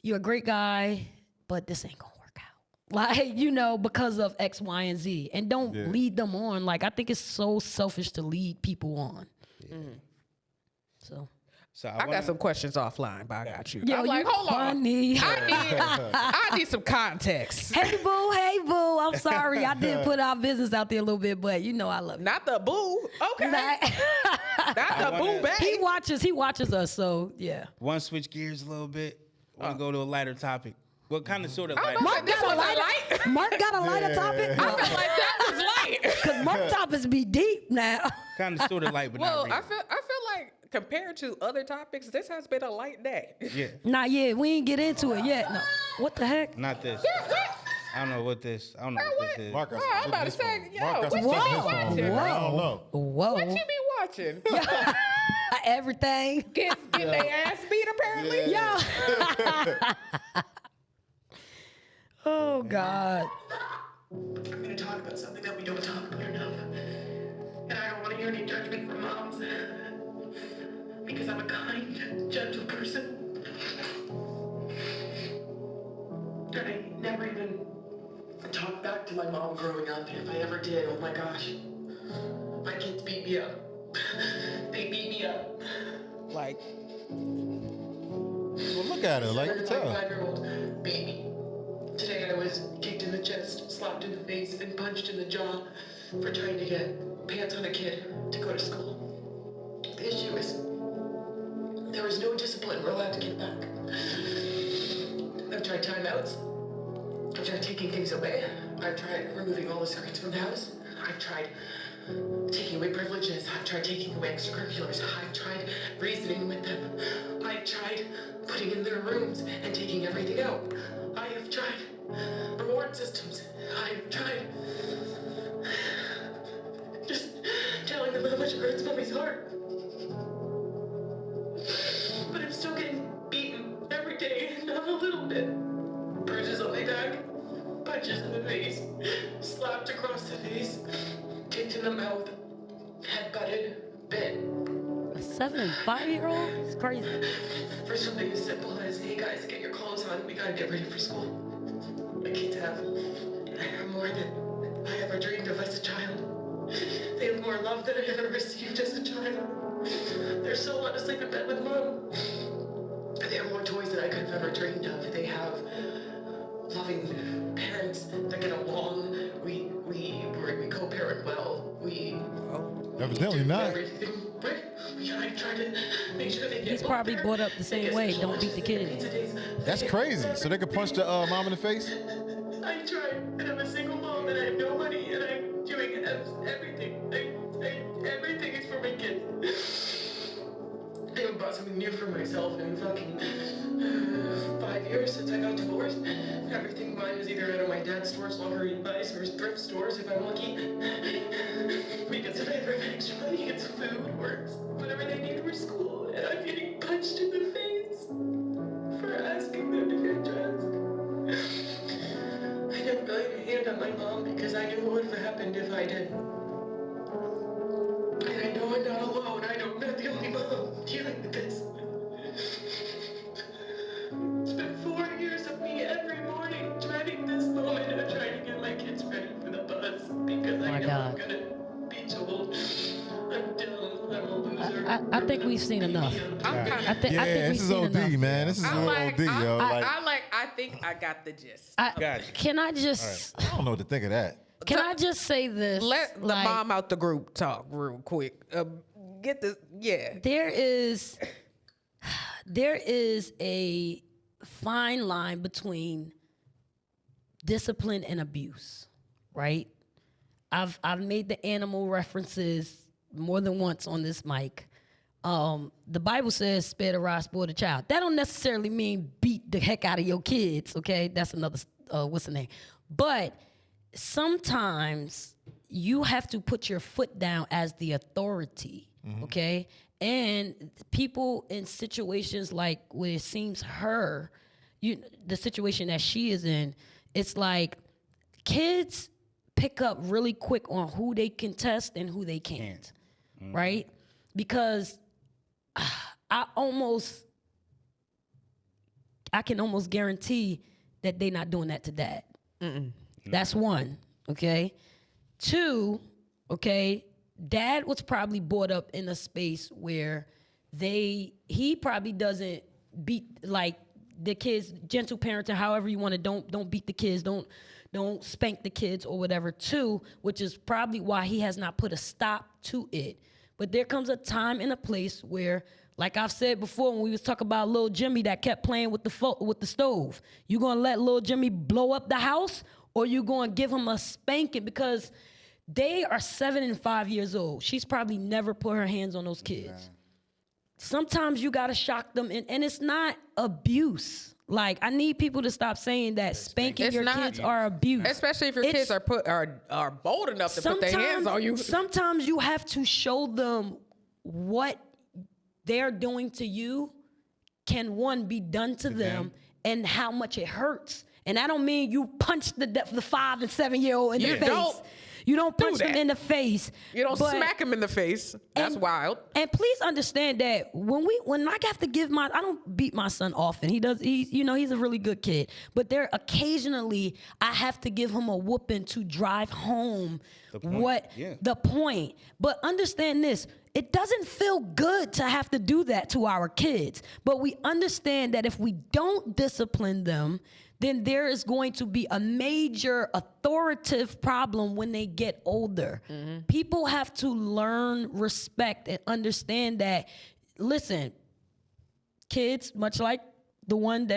you're a great guy, but this ain't gonna work out. Like, because of X, Y, and Z. And don't lead them on. Like, I think it's so selfish to lead people on. Yeah. So I got some questions offline, but I got you. Yo, I'm like, you hold on. funny. I need some context. Hey boo. I'm sorry. I did put our business out there a little bit, but I love you. Not the boo. Okay. Not the boo back. He watches us, so yeah. Want to switch gears a little bit? Want to go to a lighter topic? What kind of sort of lighter? Mark got a lighter topic? I feel like that was light. Because Mark topics be deep now. Kind of sort of light, but Well, not I really. feel like compared to other topics, this has been a light day. Yeah, Not yet. We ain't get into it yet. No. What the heck? not this. I don't know what this. I don't know what this is. Mark got Oh, some I'm shit about in to his say, phone. yo, Mark got what some you shit in be his phone, watching? man. I don't know. Whoa. What you be watching? Everything. Get their ass beat apparently. Yo. Oh, God. I'm going to talk about something that we don't talk about enough. And I don't want to hear any judgment from moms. Because I'm a kind, gentle person. And I never even talked back to my mom growing up. And if I ever did, oh my gosh. My kids beat me up. They beat me up. Like, Well, look at her. Like, you And can my tell. 5-year-old beat me. Today I was kicked in the chest, slapped in the face, and punched in the jaw for trying to get pants on a kid to go to school. The issue is there was no discipline. We're allowed to get back. I've tried timeouts. I've tried taking things away. I've tried removing all the screens from the house. I've tried taking away privileges. I've tried taking away extracurriculars. I've tried reasoning with them. I've tried putting in their rooms and taking everything out. I have tried reward systems. I've tried just telling them how much it hurts mommy's heart. But I'm still getting beaten every day, not a little bit. Bruises on my back, punches in the face, slapped across the face, kicked in the mouth, head butted, bit. A 7 and 5-year-old? It's crazy. For something as simple as, hey guys, get your clothes on, we gotta get ready for school. My kids have more than I ever dreamed of as a child. They have more love than I ever received as a child. They're so want to sleep in bed with mom. They have more toys than I could ever dreamed of. They have loving parents that get along. We co-parent well. We Evidently do not. everything right. I try to make sure they get He's probably better. brought up the same way. Don't beat the kids. That's crazy. So they could punch the mom in the face? I try, and I'm a single mom, and I have no money, and I'm doing everything. Everything is for my kids. I haven't bought something new for myself in fucking 5 years since I got divorced. Everything mine is either out of my dad's stores, locker advice, or thrift stores if I'm lucky. Because if I ever have extra money, it's food or whatever they need for school, and I'm getting punched in the face for asking them to get dressed. I never laid a hand on my mom because I knew what would have happened if I did. And I know I'm not alone. I know I'm not the only mom dealing with this. It's been 4 years of me every morning dreading this moment of trying to get my kids ready for the bus because I know I'm gonna be told I'm dumb, I'm a loser. I think we've seen enough. I think Yeah, we've this is seen OD, enough. man. This is a little OD, yo. I think I got the gist. Gotcha. Can I just I don't know what to think of that. can I just say this? Let the Like, mom out the group talk real quick. Get this, yeah. there is a fine line between discipline and abuse, right? I've made the animal references more than once on this mic. The Bible says spare the rod, spoil the child. That don't necessarily mean beat the heck out of your kids, okay? That's another, what's the name? But sometimes you have to put your foot down as the authority, okay? And people in situations like where it seems the situation that she is in, it's like kids pick up really quick on who they can test and who they can't, right? Because I can almost guarantee that they're not doing that to dad. That's one, okay? Two, okay, dad was probably brought up in a space where he probably doesn't beat, like, the kids, gentle parenting, however you want to, don't beat the kids, don't spank the kids or whatever. Two, which is probably why he has not put a stop to it. But there comes a time and a place where, like I've said before when we was talking about little Jimmy that kept playing with the stove, you gonna let little Jimmy blow up the house, or you gonna give him a spanking? Because they are 7 and 5 years old. She's probably never put her hands on those kids. Sometimes you gotta shock them, and it's not abuse. Like, I need people to stop saying that spanking your kids are abuse. Especially if your kids are bold enough to put their hands on you. Sometimes you have to show them what they're doing to you can, one, be done to them and how much it hurts. And I don't mean you punch the 5 and 7 year old in the face. You don't punch them in the face. You don't smack him in the face. That's wild. And please understand that when I have to give I don't beat my son often. He's a really good kid. But occasionally I have to give him a whooping to drive home the point. But understand this. It doesn't feel good to have to do that to our kids. But we understand that if we don't discipline them, then there is going to be a major authoritative problem when they get older. People have to learn respect and understand that, listen, kids, much like the one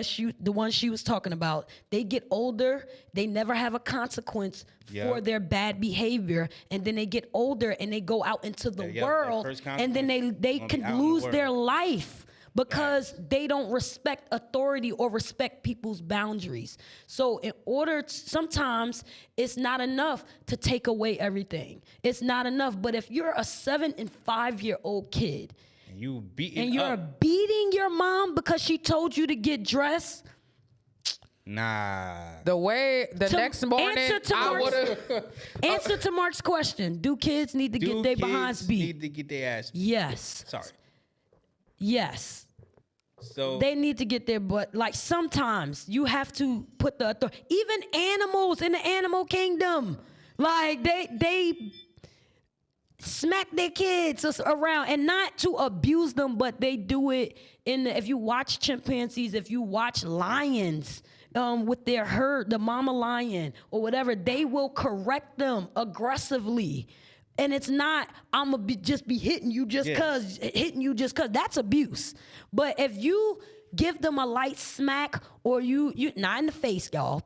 she was talking about, they get older, they never have a consequence for their bad behavior, and then they get older and they go out into the world, and then they can lose their life because they don't respect authority or respect people's boundaries. So sometimes it's not enough to take away everything. It's not enough. But if you're a 7 and 5 year old kid and you're beating your mom because she told you to get dressed, nah. Next morning, I would have. Answer to Mark's question: do kids need to get their behinds beat? Need to get their ass beat? Yes. Sorry. Yes. So they need to get their butt. Like, sometimes you have to put the authority. Even animals in the animal kingdom, like smack their kids around, and not to abuse them, but they do it if you watch chimpanzees, if you watch lions, with their herd, the mama lion or whatever, they will correct them aggressively. And it's not, I'm gonna just be hitting you just cause, that's abuse. But if you give them a light smack, or you not in the face, y'all,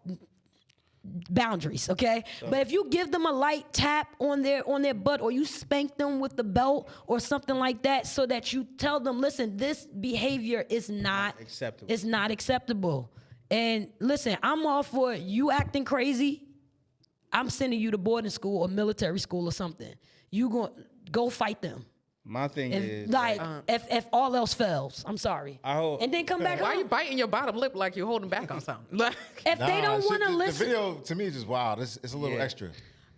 boundaries, okay? But if you give them a light tap on their butt, or you spank them with the belt or something like that, so that you tell them, listen, this behavior is not acceptable. It's not acceptable. And listen, I'm all for you acting crazy. I'm sending you to boarding school or military school or something. You go fight them. My thing is like if all else fails, I'm sorry. And then come back. Why are you biting your bottom lip like you're holding back on something? If they don't want to listen, the video to me is just wild. It's a little extra.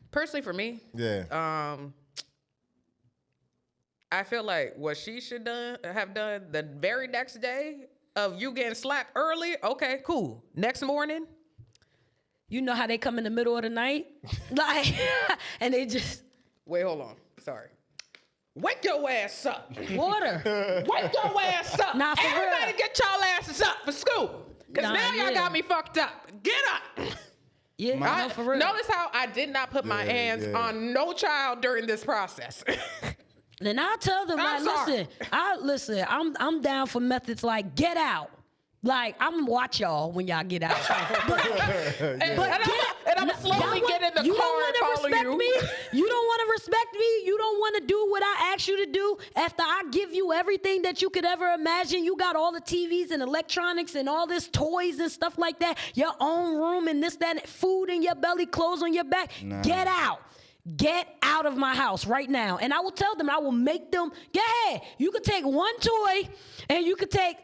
Personally, for me, I feel like what she should have done the very next day of you getting slapped early. Okay, cool. Next morning, you know how they come in the middle of the night, like, and they just wait. Hold on. Sorry. Wake your ass up. Water. Wake your ass up. Nah, for everybody real. get y'all asses up for school. Because now y'all got me fucked up. Get up. Yeah, no, for real. Notice how I did not put my hands on no child during this process. Then I'll tell them, listen, I'm down for methods like get out. Like, I'm gonna watch y'all when y'all get out. And I'm slowly get in the car and follow you. You don't want to respect me. You don't want to do what I asked you to do. After I give you everything that you could ever imagine, you got all the TVs and electronics and all this toys and stuff like that, your own room and this, that, and food in your belly, clothes on your back. Nah. Get out. Get out of my house right now. And I will tell them, I will make them, go ahead. You could take one toy and you could take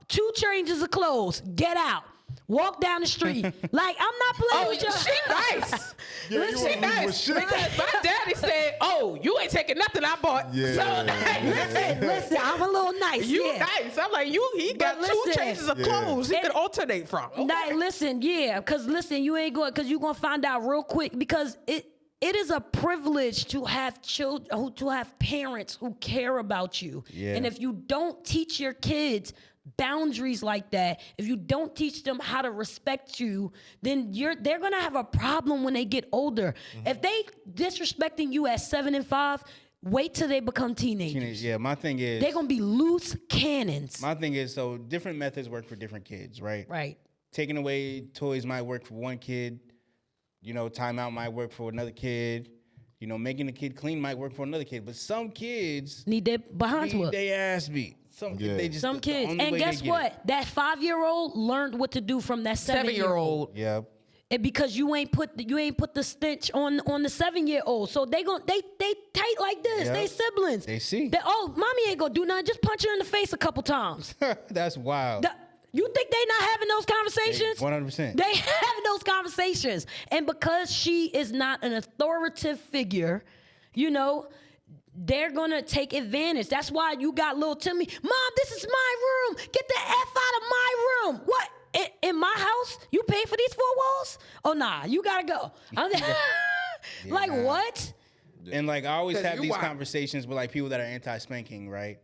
2 changes of clothes. Get out. Walk down the street. Like, I'm not playing with you. She nice. She nice. Because my daddy said, you ain't taking nothing I bought. Yeah. So, listen, I'm a little nice. You nice. I'm like, he got 2 changes of clothes he could alternate from. Okay. Like, listen, you ain't going, because you're going to find out real quick, because it is a privilege to have children, to have parents who care about you. Yeah. And if you don't teach your kids boundaries like that, if you don't teach them how to respect you, then they're gonna have a problem when they get older. Mm-hmm. If they disrespecting you at 7 and 5, wait till they become teenagers. Yeah, my thing is they're gonna be loose cannons. My thing is, so different methods work for different kids, right? Right. Taking away toys might work for one kid. Timeout might work for another kid. Making the kid clean might work for another kid. But some kids need their behinds whooped. Need their ass beat. Some kids. And guess what? That 5-year-old learned what to do from that 7-year-old. Yeah. And because you ain't put the stench on the 7-year-old, so they tight like this. Yep. They siblings. They see. Mommy ain't gonna do nothing. Just punch her in the face a couple times. That's wild. You think they not having those conversations? 100%. They having those conversations. And because she is not an authoritative figure, they're going to take advantage. That's why you got little Timmy, Mom, this is my room. Get the F out of my room. What? In my house? You pay for these 4 walls? Oh, nah, you got to go. What? And I always have these conversations with people that are anti-spanking, right?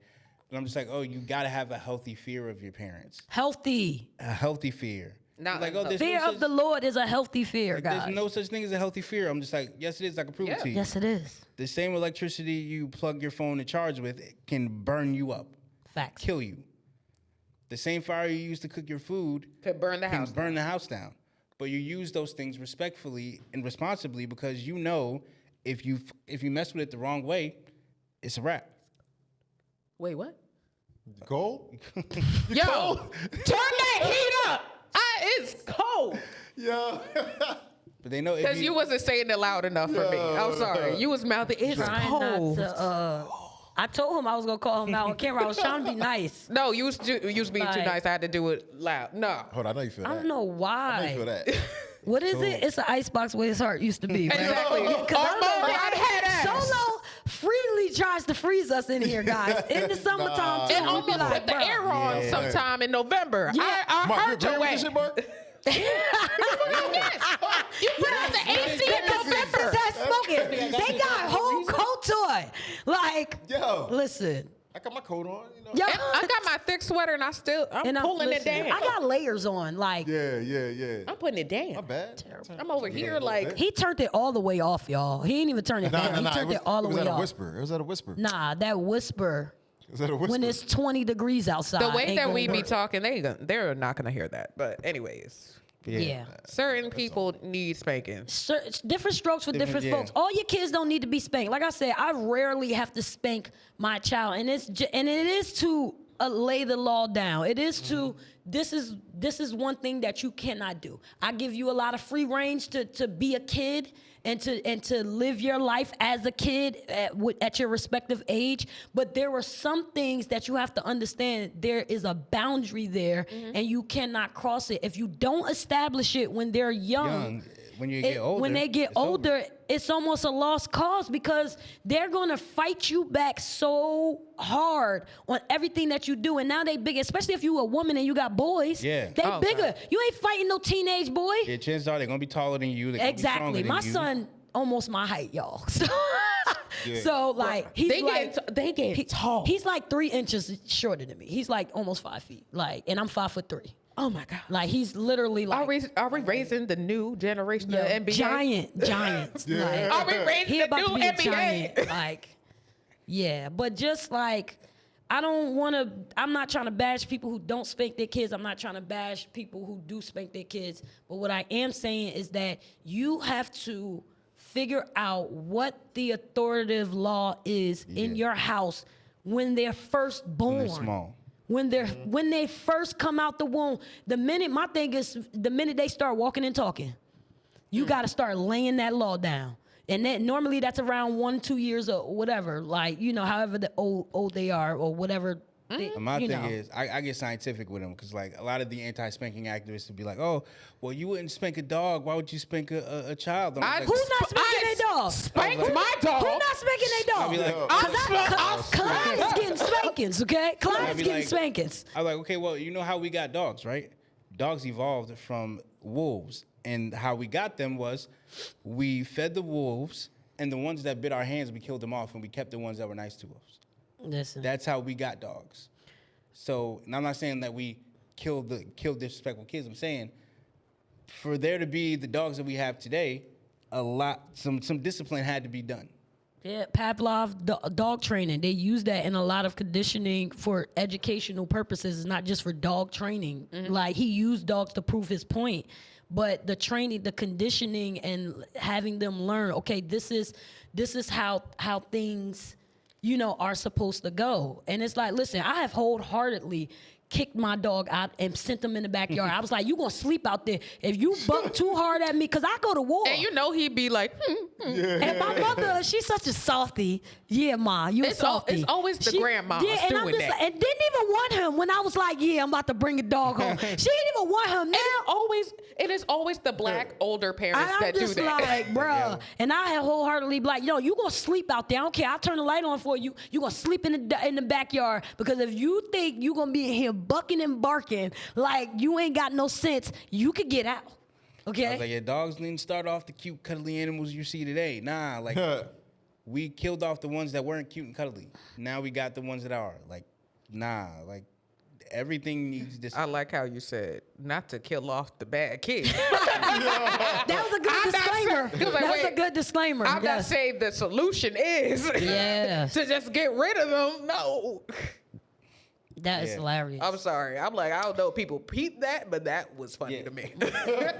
And I'm just like, you got to have a healthy fear of your parents. Healthy. A healthy fear. Fear of the Lord is a healthy fear, guys. There's no such thing as a healthy fear. I'm just like, yes, it is. I can prove it to you. Yes, it is. The same electricity you plug your phone to charge with can burn you up. Facts. Kill you. The same fire you use to cook your food could burn the house down. But you use those things respectfully and responsibly, because if you mess with it the wrong way, it's a wrap. Wait, what? Cold? Yo, turn that heat up. It's cold. Yeah. But they know because you wasn't saying it loud enough for me. I'm sorry. You was mouthing. It's cold. I told him I was gonna call him out on camera. I was trying to be nice. No, you was being too nice. I had to do it loud. No. Hold on, I know you feel that. I don't know why. I know you feel that. What is it? It's an icebox where his heart used to be. Right? Exactly. Solo freely tries to freeze us in here, guys. In the summertime, too. It almost put the air on sometime in November. Yeah. I heard your way. You put out the AC in November. They got whole coat toy. Like, Yo. listen. I got my coat on, you know. Yo, I got my thick sweater and I'm pulling it listen, down. I got layers on. Like, Yeah. I'm putting it down. My bad. I'm over here like he turned it all the way off, y'all. He ain't even turn it down. He turned it all the way It was at a off. whisper. It was at a whisper. Nah, that whisper. Is that a whisper? When it's 20 degrees outside. the way ain't that gonna we be work. talking, they're not gonna hear that. But anyways, Yeah. certain people need spanking. Different strokes for different yeah. folks. All your kids don't need to be spanked. Like I said, I rarely have to spank my child, and it is to lay the law down. It is to this is one thing that you cannot do. I give you a lot of free range to be a kid and to live your life as a kid at your respective age. But there are some things that you have to understand. There is a boundary there, and you cannot cross it. If you don't establish it when they're young, when you get older, when they get it's over. older, it's almost a lost cause because they're gonna fight you back so hard on everything that you do. And now they big, especially if you a woman and you got boys. Yeah. They Oh, bigger. God. You ain't fighting no teenage boy. Yeah, chances are they're gonna be taller than you. They're gonna be Exactly. stronger My than you. son almost my height, y'all. So like he's They get tall. He's like 3 inches shorter than me. He's like almost 5 feet. Like, and I'm 5'3". Oh my God. Like he's literally like Are we raising the new generation yo, of NBA? giants. Like, Are we raising he the about new to be a NBA? giant. Like, yeah, but just like I'm not trying to bash people who don't spank their kids. I'm not trying to bash people who do spank their kids. But what I am saying is that you have to figure out what the authoritative law is in your house when they're first born. When they're small. When they first come out the womb, the minute they start walking and talking, you got to start laying that law down. And that normally that's around 1-2 years or whatever, like, you know, however the old they are or whatever. My thing is, I get scientific with them because, like, a lot of the anti-spanking activists would be like, "Oh, well, you wouldn't spank a dog. Why would you spank a child?" And I'm like, Who's not spanking their dog? Spanked my dog. Who not spanking their dog? I'll be like, Clyde is getting spankings, okay? Clyde is be getting like- spankings. I'm like, okay, well, you know how we got dogs, right? Dogs evolved from wolves, and how we got them was we fed the wolves, and the ones that bit our hands, we killed them off, and we kept the ones that were nice to us. Listen. That's how we got dogs. So, and I'm not saying that we killed disrespectful kids. I'm saying for there to be the dogs that we have today, some discipline had to be done. Yeah, Pavlov dog training. They use that in a lot of conditioning for educational purposes, not just for dog training. Like he used dogs to prove his point. But the training, the conditioning, and having them learn, okay, this is how things, you know, are supposed to go. And it's like, listen, I have wholeheartedly kicked my dog out and sent him in the backyard. I was like, you gonna sleep out there. If you buck too hard at me, because I go to war. And you know he'd be like, And my mother, she's such a softie. Yeah, Ma, you a softie. it's always the grandmas Yeah, and I'm doing just that. like, and didn't even want him when I was like, yeah, I'm about to bring a dog home. She didn't even want him. Now it is always the black older parents I'm that do just that. like, bruh. And I had wholeheartedly be like, yo, you gonna sleep out there. I don't care. I'll turn the light on for you. You gonna sleep in the backyard because if you think you gonna be in here bucking and barking like you ain't got no sense, you could get out. Okay. I was like, yeah, dogs didn't start off the cute, cuddly animals you see today. Nah, like we killed off the ones that weren't cute and cuddly. Now we got the ones that are. Like, nah, like everything needs this. I like how you said not to kill off the bad kids. That was a good I'm not disclaimer. saying- 'cause like, That was a wait, good disclaimer. I'm not Yes. saying the solution is Yes. to just get rid of them. No. That is Yeah. hilarious. I'm sorry. I'm like, I don't know if people peep that, but that was funny Yeah. to me.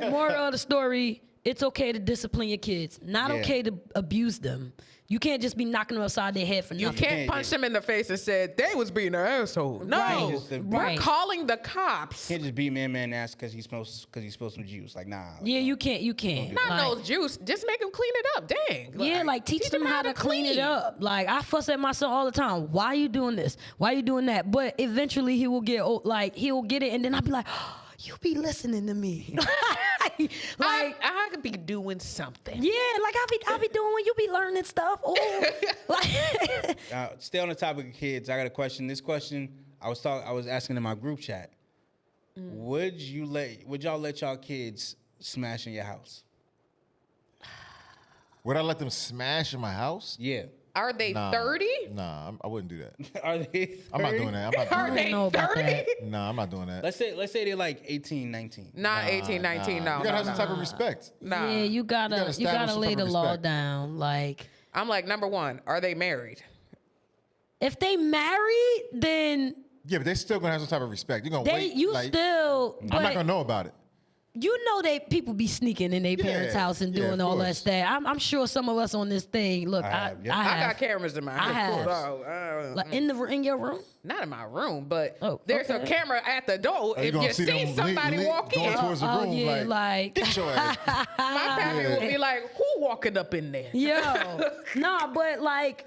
Moral of the story, it's okay to discipline your kids. Not Yeah. okay to abuse them. You can't just be knocking them upside their head for You nothing. can't punch them in the face and say they was being an asshole. No, Right. we're Right. calling the cops. Can't just beat man ass because he spilled some juice. Like, nah. Like, Yeah, you can't. You can't. Not Like, no juice. Just make them clean it up. Dang. yeah, like teach them how to clean it up. Like I fuss at my son all the time. Why are you doing this? Why are you doing that? But eventually he will get he'll get it, and then I'll be like, oh, you be listening to me. like I could be doing something. yeah, like I'll be doing when you be learning stuff. Oh, like Stay on the topic of kids. I got a question. This question I was asking in my group chat. Would y'all let y'all kids smash in your house? Would I let them smash in my house? Yeah. Are they 30? Nah, I wouldn't do that. Are they 30? I'm not doing that. I'm Are not they know about 30? that. Nah, I'm not doing that. Let's say they're like 18, 19. Not 18, 19, no. You gotta have no, some type of respect. Nah. Yeah, you gotta establish some lay type the of law respect. down. Like, I'm like, number one, are they married? if they married, then Yeah, but they still gonna have some type of respect. You're gonna they wait. you like, still. I'm not But gonna know about it. you know they people be sneaking in their parents' house and yeah, doing of all that course. stuff. I'm sure some of us on this thing. Look, I I have, yeah. I have. got cameras in my house. I have. So, Like in your room. not in my room, but Oh, there's a okay. camera at the door. you if gonna you see see them somebody walk going in, towards the Oh room, yeah, like get your ass. my family will be like, "Who walking up in there?" yo, nah, but like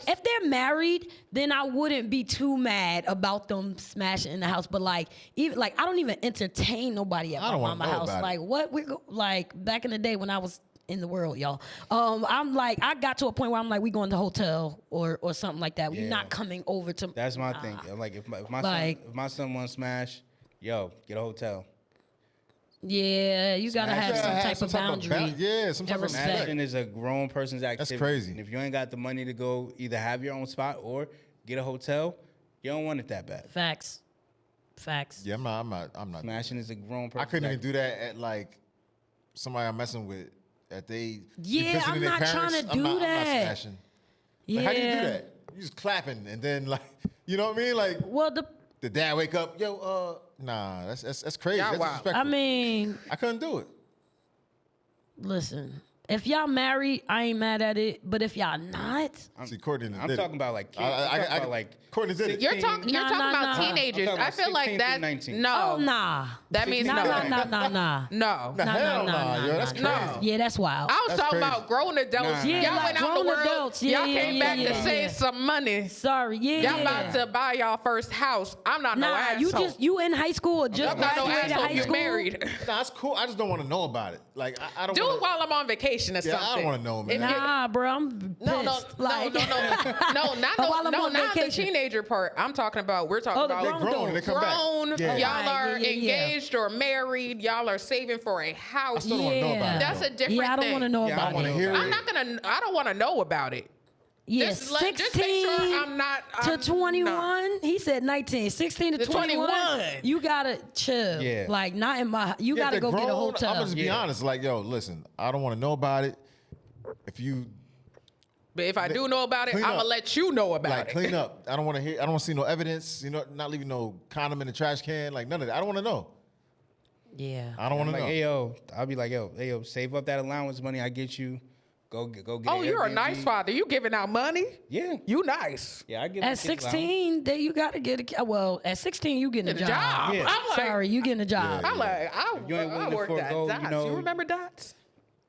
if they're married, then I wouldn't be too mad about them smashing in the house. But like even like I don't even entertain nobody at I my don't wanna mama's know house. about it. Like what like back in the day when I was in the world, y'all. I'm like I got to a point where I'm like we going to hotel or something like that. You're Yeah. not coming over to. That's my thing. Like if my Like- son, if my son wants smash, yo, get a hotel. Yeah, you gotta have You some gotta type of boundary. Yeah, some type of respect. respect. Smashing is a grown person's activity. crazy. And if you ain't got the money to go either have your own spot or get a hotel, you don't want it that bad. Facts. Yeah, I'm not. Smashing is a grown person. I couldn't even do that at like somebody I'm messing with. At they Yeah, visiting I'm their not parents, trying to I'm do not that. smashing. Yeah. Like, how do you do that? You just clapping and then like, you know what I mean? Like Well, the dad wake up, yo, nah, that's crazy. Y'all That's wild. disrespectful. I mean, I couldn't do it. listen. If y'all married, I ain't mad at it. But if y'all not, See, Courtney I'm did talking it. about like kids. I- I'm talking I- about like Courtney did it. You're 16. talking Nah, about nah. teenagers. I'm talking I about feel like 16 that. through 19. No, oh nah. that means Nah, no. nah. No. Nah, hell nah, yo, that's nah. crazy. Yeah, that's wild. I was That's talking crazy. about grown adults. Nah. Yeah, Y'all like went out in the grown world. adults. Yeah, y'all yeah, came yeah, back yeah, to yeah. save some money. Sorry, yeah. Y'all about to buy y'all first house. I'm not no Nah, asshole. you in high school or just I'm not no graduated asshole. high You're school? married. Nah, it's cool. I just don't want to know about it. Like I don't Do wanna, it while I'm on vacation or Yeah, I don't something. wanna know, man. If you- Nah, bro, I'm pissed. No, Like- not While I'm on not the vacation. teenager part. I'm talking about. We're talking Oh, the about grown grown and they come back. grown. Yeah. Y'all Right, are yeah, yeah. engaged or married. Y'all are saving for a house. still don't wanna know about it, That's though. a different Yeah, I don't thing. want to know Yeah, I about don't wanna it. hear I'm it. not gonna. I don't want to know about it. Yeah, Just make 16 sure I'm not to I'm 21. not. He said 19. 16 to To 21. 21. You gotta chill. Yeah. Like not in my. You Yeah, gotta if go they're get a grown, hotel. I'm gonna just be Yeah. honest. Like, yo, listen, I don't want to know about it. If you But if I do know about it, Clean I'm gonna up. let you know about like it. clean up, I don't want to hear. I don't want to see no evidence. You know, not leaving no condom in the trash can. Like none of that. I don't want to know. Yeah. I don't want I'm to like, know. hey yo, I'll be like, yo, save up that allowance money I get you. Go get. Oh, an you're a Airbnb. nice father. You giving out money? Yeah. You nice. Yeah, I give At the kids allowance. 16, then you gotta get a. Well, at 16, you getting a Get a job. job. Yeah. I'm like, Sorry, you getting a job. I'm like, you ain't willing I to worked at forego, Dots. you know- remember Dots?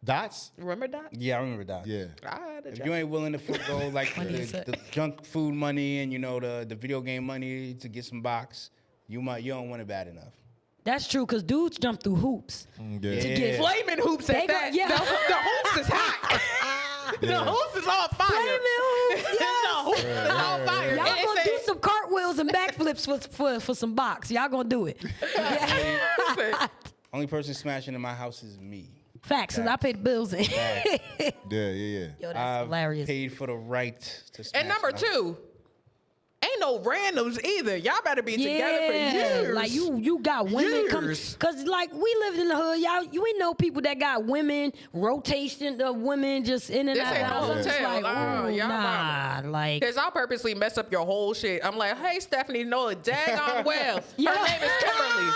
Dots. Remember Dots? Yeah, I remember that. Yeah. I had a If job. you ain't willing to forego like What is it? the junk food money and you know the video game money to get some box, you don't want it bad enough. That's true, cause dudes jump through hoops. Yeah. Yeah. get Flaming hoops They at go- that. yeah. The hoops is hot. The hoops is on fire. Flaming hoops, The yes. hoops is on fire. Y'all And it gonna say- do some cartwheels and backflips for some box. Y'all gonna do it. Only person smashing in my house is me. Facts, cause I pay the bills. In. Yeah. Yo, that's I've hilarious. paid for the right to smash. And number in my house. two, ain't no randoms either. Y'all better be together for years. Like you got women come, Years. cause like we lived in the hood, y'all. We know people that got women rotation of women just in and This out. ain't of the house. no I'm just hotel. like, ooh, Y'all nah, like Because I'll purposely mess up your whole shit. I'm like, hey, Stephanie, know it daggone well. Her Yo. name is Kimberly.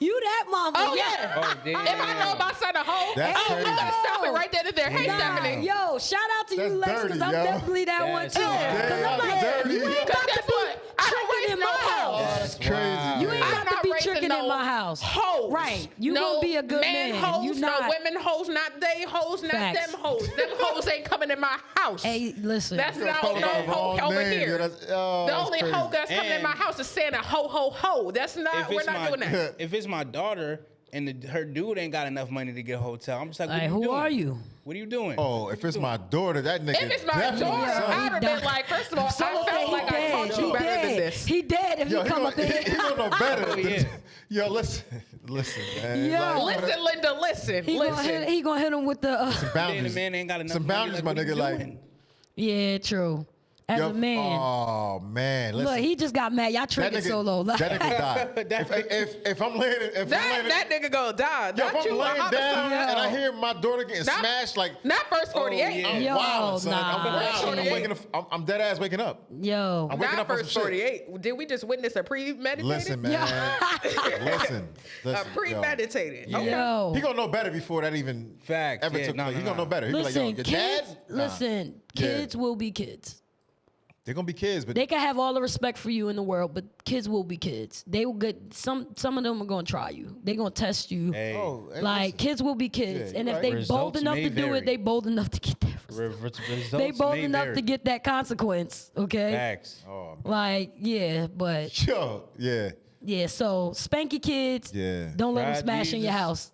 you that mama. Oh, yeah. Oh, damn. If I know about son of hoe, That's I'm crazy. gonna stop it right there and there. Hey, Nah, Stephanie. yo, shout out to you, That's Lex, dirty, because I'm yo. definitely that one That's too. Because I'm like, dirty. you ain't Because about to guess be what? I don't tricking raise in no my hoes. house. That's crazy. You ain't I'm got to not be raising tricking in no my house. Hoes. Right. You no gonna be a good man. Hoes, You no not. women hoes, not they hoes, not Facts. them hoes. Them hoes ain't coming in my house. Hey, listen. That's not calling no out the hoe wrong over name, here. yo, that's- oh, the that's only crazy. hoe that's coming in my And- house is saying a ho ho ho. That's not. If We're it's not doing that. if it's my daughter and her dude ain't got enough money to get a hotel, I'm just like, what Like, are you who doing? are you? What are you doing? Oh, if it's my daughter, that nigga. If it's my definitely daughter, son. I'd have been like, first of all, Someone I say felt he like I dead. taught you He better than dead. this. He dead if Yo, you he come up in he here. don't know better. Oh, yeah. Yo, listen, man. Yo. Like, Listen, Linda, listen. He listen. gonna hit him with the. Then the boundaries. man ain't got enough Some money, boundaries, my what are nigga. you Like, doing? Yeah, true. As a man. Oh man, listen. Look, he just got mad. Y'all triggered so low. That nigga died. if I'm laying, That nigga gonna die. yo, if Not I'm you, laying down homicide. and I hear my daughter getting smashed, like Not first 48. yeah. I'm Yo, wild, son. nah. I'm wild. I'm 48. waking up. I'm dead ass waking up. Yo. I'm waking Not up on some first shit. 48. Did we just witness a premeditated? Listen, man. listen. A premeditated. Yeah. Okay. Yo. He gonna know better before that even Facts. ever Yeah, took no, place. no, He gonna no. know better. He be like, Listen, yo, your kids, dad? Nah. listen, kids will be kids. They're gonna be kids, but They can have all the respect for you in the world, but kids will be kids. They will get some of them are gonna try you. They're gonna test you. Hey, oh, hey, Like listen. kids will be kids. Yeah, and you're if right. they bold Results enough may to do vary. it, they bold enough to get that results they bold may enough vary. to get that consequence. Okay. Facts. Oh, Like, yeah, but yo, yeah. yeah, so spank your kids. Yeah. Don't let them God, smash in your Jesus. house.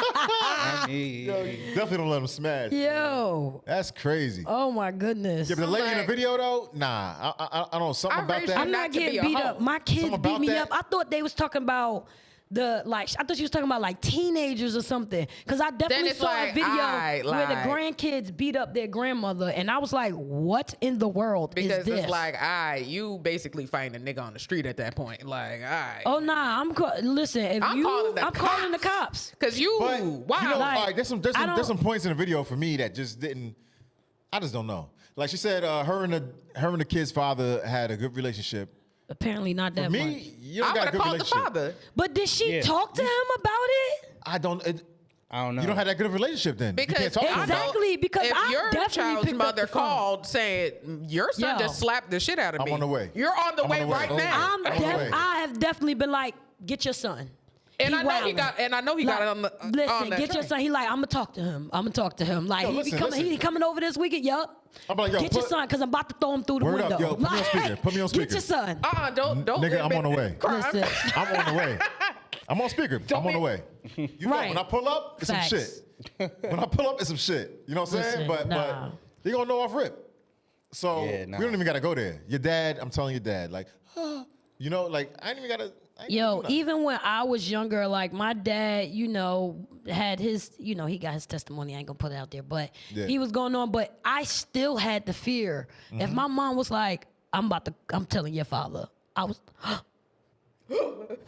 I mean, Definitely don't let him smash. Yo. That's crazy. Oh my goodness. Yeah, but the lady in the like- video though, nah. I don't know something I about raised that. you I'm not not to be getting a beat hoe. up. My kids Something beat about me that? up. I thought they was talking about I thought she was talking about like teenagers or something. Cause I definitely it's saw like, a video aight, where the like- grandkids beat up their grandmother, and I was like, what in the world Because is this? it's like, you basically fighting a nigga on the street at that point. Like, oh nah, listen. If I'm you, calling the I'm calling the cops. Because you, But wow. you know, Like, all right, there's I some don't- points in the video for me that just didn't. I just don't know. Like she said, her and the kid's father had a good relationship. Apparently not For that much. me, you I don't got would a have good called the relationship. father. But did she Yeah. talk to him about it? I don't. I don't know. You don't have that good of a relationship then. Because you can't talk to him about it. Exactly, because if I your definitely child's picked up mother the phone. called saying your son Yo. just slapped the shit out of I'm me, on the way. You're on the I'm on way the way. right Oh, now. I have definitely been like, get your son. And I know he wildin'. got. And I know he got it on the. Listen, on that get your train. son. He like, I'm gonna talk to him. Like, Yo, he listen, be coming. listen. He coming over this weekend. Yup. I'm like, yo, get your put- son, cause I'm about to throw him through the Word window. up, yo, put me on speaker. Put me on Get speaker. your son. Don't. Nigga, I'm on the way. Crime. Listen. I'm on the way. I'm on speaker. I'm on the way. You know, Right. when I pull up, it's Facts. some shit. When I pull up, it's some shit. You know what I'm saying? Listen, nah. But you gonna know off rip. So Yeah, nah. we don't even gotta go there. Your dad, I'm telling your dad, like, you know, like I ain't even gotta. I ain't Yo, gotta do nothing. even when I was younger, like my dad, had his, he got his testimony. I ain't gonna put it out there, but Yeah. he was going on. But I still had the fear. If my mom was like, I'm telling your father, I was,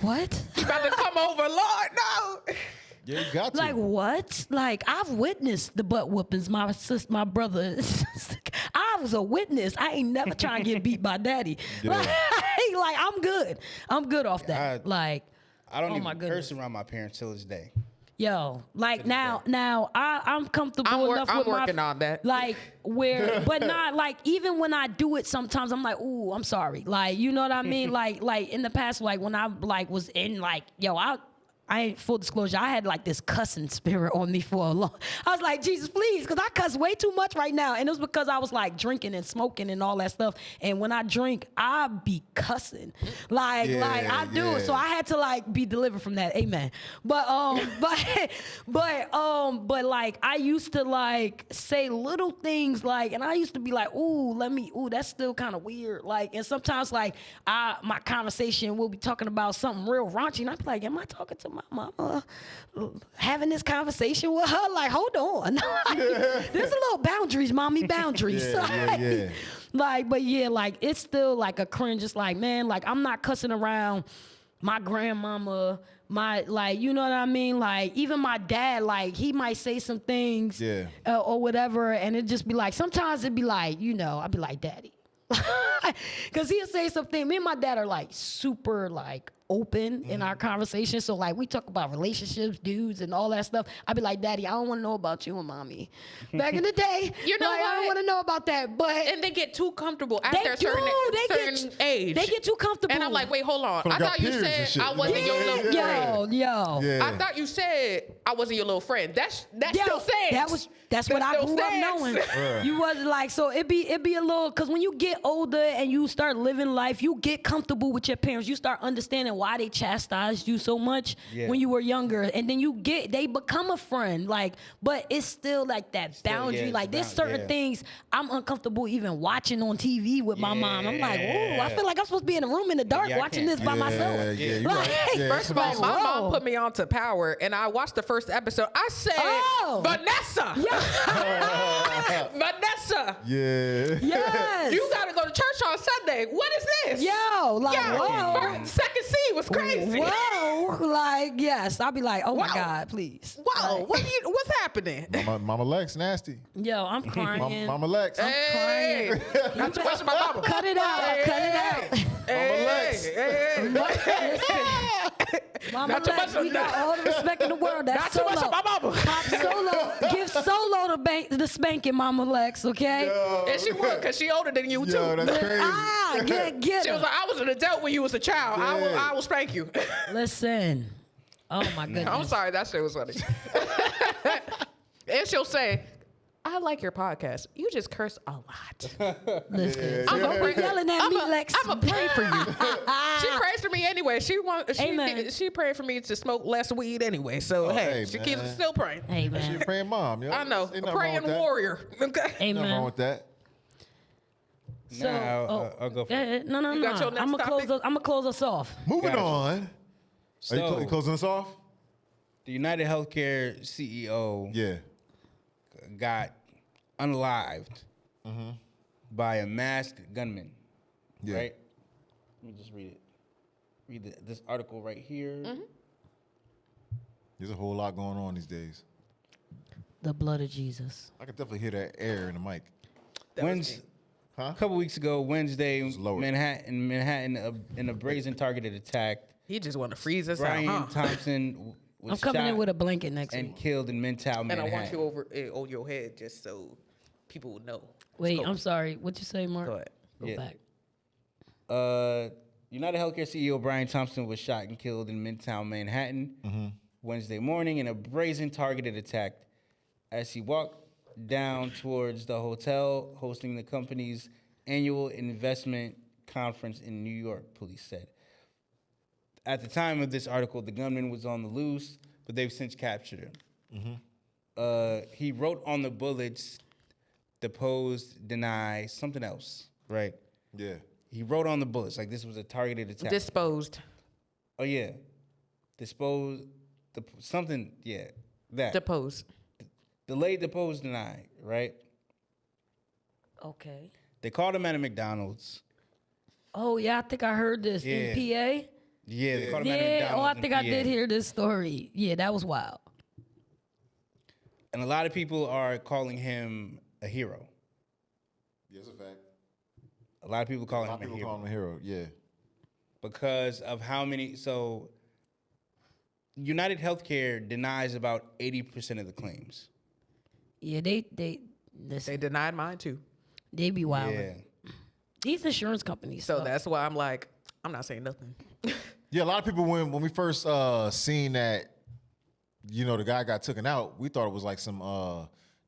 what? You about to come over, Lord? No. Yeah, you got to. Like what? Like I've witnessed the butt whoopings. My brother. I was a witness. I ain't never trying to get beat by daddy. Yeah. Like I'm good. I'm good off that. I don't oh even my goodness. curse around my parents till this day. Yo, like now I'm comfortable I'm enough with working my on that. like where, but not like even when I do it, sometimes I'm like, ooh, I'm sorry. Like you know what I mean? like in the past, like when I like was in like yo, I ain't full disclosure. I had like this cussing spirit on me for a long. I was like, Jesus, please, because I cuss way too much right now, and it was because I was like drinking and smoking and all that stuff. And when I drink, I be cussing, like I do. Yeah. So I had to like be delivered from that. Amen. But but like I used to like say little things like, and I used to be like, ooh, that's still kind of weird. Like, and sometimes like my conversation will be talking about something real raunchy, and I'd be like, am I talking to my mama, having this conversation with her? Like, hold on. Like, there's a little boundaries, mommy, boundaries. Yeah. Like, but yeah, like it's still like a cringe. It's like, man, like I'm not cussing around my grandmama, like, you know what I mean? Like, even my dad, like, he might say some things or whatever, and it just be like, sometimes it'd be like, I'd be like, daddy. Because he'll say something. Me and my dad are like super like open in our conversation. So like we talk about relationships, dudes, and all that stuff. I'd be like, daddy, I don't want to know about you and mommy. Back in the day, You know like, I don't what? want to know about that. But And they get too comfortable they after a do. certain age. They get too comfortable. And I'm like, wait, hold on. Feel I like got thought you peers and said shit, I you wasn't know? your little friend. yo. Yeah. I thought you said I wasn't your little friend. That still stands. That's what I still grew up stands. knowing. Yeah. You wasn't like, so it be a little, because when you get older and you start living life, you get comfortable with your parents. You start understanding why they chastised you so much when you were younger, and then they become a friend. Like, but it's still like that boundary. it's Like there's certain yeah. things I'm uncomfortable even watching on TV with my mom. I'm like, ooh, I feel like I'm supposed to be in a room in the dark Yeah, I watching can't. this by myself. Yeah, you Like, right. Yeah, First of all, my Whoa. mom put me on to Power, and I watched the first episode. I said, Oh. Vanessa. Vanessa, Yeah. Yes. you gotta go to church on Sunday. What is this? Yo, like, Yo, whoa. second C was crazy. Whoa. Like, yes. I'll be like, oh my Whoa. God, please. Whoa, Like, what's happening? Mama Lex, nasty. yo, I'm crying. Mama Lex. Hey, not too much of my mama. Cut it out. Hey, Cut it hey, out. hey, Lex. hey, Listen, Mama Not too Lex, much we of got that. all the respect in the world. That's Not too much Solo. of my mama. Pop Solo. Give Solo the spanking, Mama Lex, okay? And she would, because she older than you, too. Yo, that's crazy. Ah, get She was her. like, I was an adult when you was a child. Yeah. I will spank you. Listen. Oh, my goodness. I'm sorry, that shit was funny. And she'll say, I like your podcast. You just curse a lot. Listen. I'm gonna pray. Yelling at me, Lex. I'm gonna pray for you. She prays for me anyway. Amen. She prayed for me to smoke less weed anyway. So hey, she man. keeps still praying. Hey, She a man. praying mom, yo. I know, Ain't a nothing wrong praying with that. warrior. Okay. Nothing wrong Amen. with that. So, I'll go for it. No. You got your next I'm topic? gonna close us off. Moving Gotcha. on. Are So, you closing us off? the United Healthcare CEO Yeah. got unalived by a masked gunman. Yeah. Right? Let me just read it. This article right here. There's a whole lot going on these days. The blood of Jesus. I can definitely hear that air in the mic. A couple weeks ago, Wednesday, lower. Manhattan, in a brazen targeted attack. He just want to freeze us Brian out, huh? Thompson was I'm coming in shot with a blanket next and week. killed in Midtown And Manhattan. I want you over your head just so people will know. Wait, I'm sorry. What you say, Mark? Go ahead. Go Yeah. back. United Healthcare CEO Brian Thompson was shot and killed in Midtown Manhattan Wednesday morning in a brazen targeted attack as he walked down towards the hotel hosting the company's annual investment conference in New York, police said. At the time of this article, the gunman was on the loose, but they've since captured him. He wrote on the bullets, depose, deny, something else, right? Yeah. He wrote on the bullets like this was a targeted attack. Disposed. Oh yeah, dispose, something. Yeah, that. Depose. Delay, depose, deny. Right. Okay. They called him at a McDonald's. Oh yeah, I think I heard this in Yeah. PA. Yeah, they called him at a Yeah. McDonald's. Oh, I in think I PA. did hear this story. Yeah, that was wild. And a lot of people are calling him a hero. Yes, a fact. A lot of people A calling lot of him a people hero call him a hero. Yeah. because of how many. So, United Healthcare denies about 80% of the claims. Yeah, they They listen. denied mine too. They be wild. Yeah. These insurance companies. So suck. that's why I'm like, I'm not saying nothing. Yeah, a lot of people when we first seen that, the guy got taken out, we thought it was like some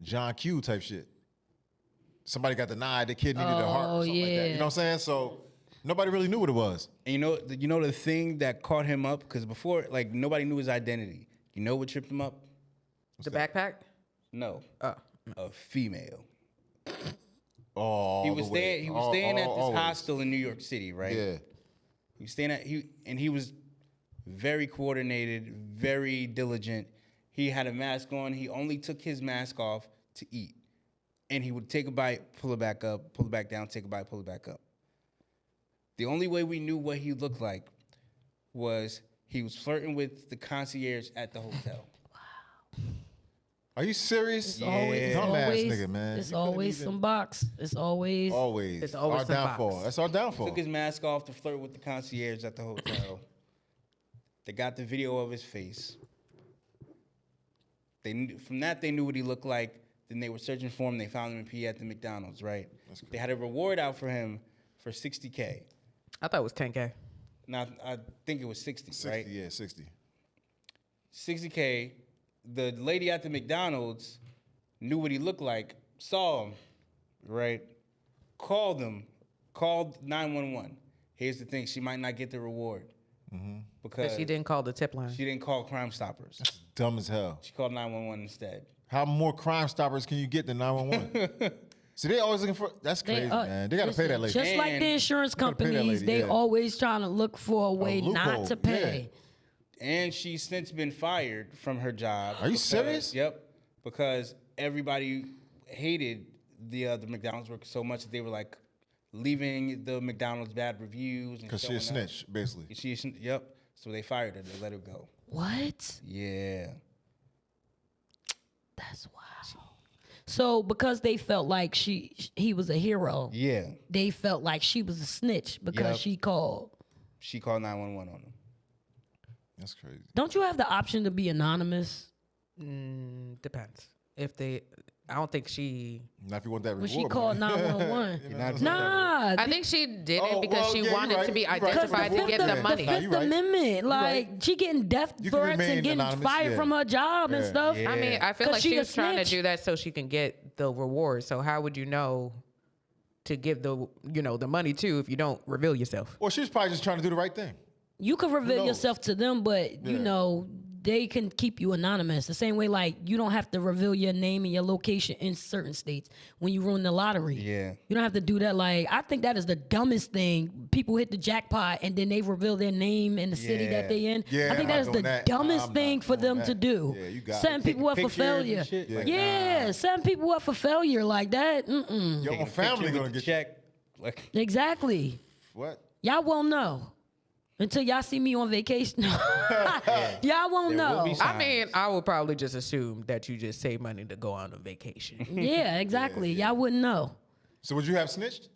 John Q type shit. Somebody got denied, the kid needed a heart or something like that. You yeah. know what I'm saying? So nobody really knew what it was. And you know the thing that caught him up because before, like nobody knew his identity. You know what tripped him up? The backpack? No, Oh. a female. Oh, He was staying at this hostel in New York City, right? Yeah. He was staying he was very coordinated, very diligent. He had a mask on. He only took his mask off to eat. And he would take a bite, pull it back up, pull it back down, take a bite, pull it back up. The only way we knew what he looked like was he was flirting with the concierge at the hotel. Are you serious? It's always, Dumbass nigga, man. It's You couldn't always even- some box. It's always. Always. It's always our some downfall. box. That's our downfall. Took his mask off to flirt with the concierge at the hotel. They got the video of his face. From that they knew what he looked like. Then they were searching for him. They found him in PA at the McDonald's, right? They had a reward out for him for $60K. I thought it was 10K. Now I think it was 60, 60, right? yeah, 60. 60K. The lady at the McDonald's knew what he looked like, saw him, right? Called 911. Here's the thing: she might not get the reward because But she didn't call the tip line. She didn't call Crime Stoppers. Dumb as hell. She called 911 instead. How more Crime Stoppers can you get than 911? See, they always looking for. That's crazy, man. They got to pay that lady. Just like the And insurance gotta pay that companies, lady, they yeah. always trying to look for a way not loophole, to pay. And she's since been fired from her job. Are you serious? Yep. Because everybody hated the McDonald's workers so much that they were like leaving the McDonald's bad reviews. Because she a snitch, basically. Yep. So they fired her. They let her go. What? Yeah. That's wild. So because they felt like he was a hero, Yeah. they felt like she was a snitch because Yep. she called. She called 911 on them. That's crazy. Don't you have the option to be anonymous? Depends. I don't think she. Now, if you want that When reward, she called man. 911. You know, Nah. I think she did Oh, it because well, she yeah, you wanted right, to be you right. identified to get the money. Nah, Fifth you right. Amendment, like right. she getting death You can threats remain and getting anonymous, fired yeah. from her job and Yeah. stuff. Yeah. I mean, I feel 'Cause like she she a was trying to snitch. do that so she can get the reward. So how would you know to give the money to if you don't reveal yourself? Or she was probably just trying to do the right thing. You can reveal knows? yourself to them, but you Yeah. know they can keep you anonymous. The same way, like you don't have to reveal your name and your location in certain states when you win the lottery. Yeah. You don't have to do that. Like I think that is the dumbest thing. People hit the jackpot and then they reveal their name and the city that they in. Yeah, I think I'm that not is the doing that. dumbest I'm thing not for doing them to that. do. Yeah, you got Setting it. people up for Pictures and failure. shit, like, Yeah, setting people up for failure like that. Mm-mm. Your Taking own a family picture gonna with the get you. check. Like, Exactly. What? Y'all won't know until y'all see me on vacation. Y'all won't There will know. be I mean, I would probably just assume that you just save money to go on a vacation. Yeah, exactly. Y'all wouldn't know So would you have snitched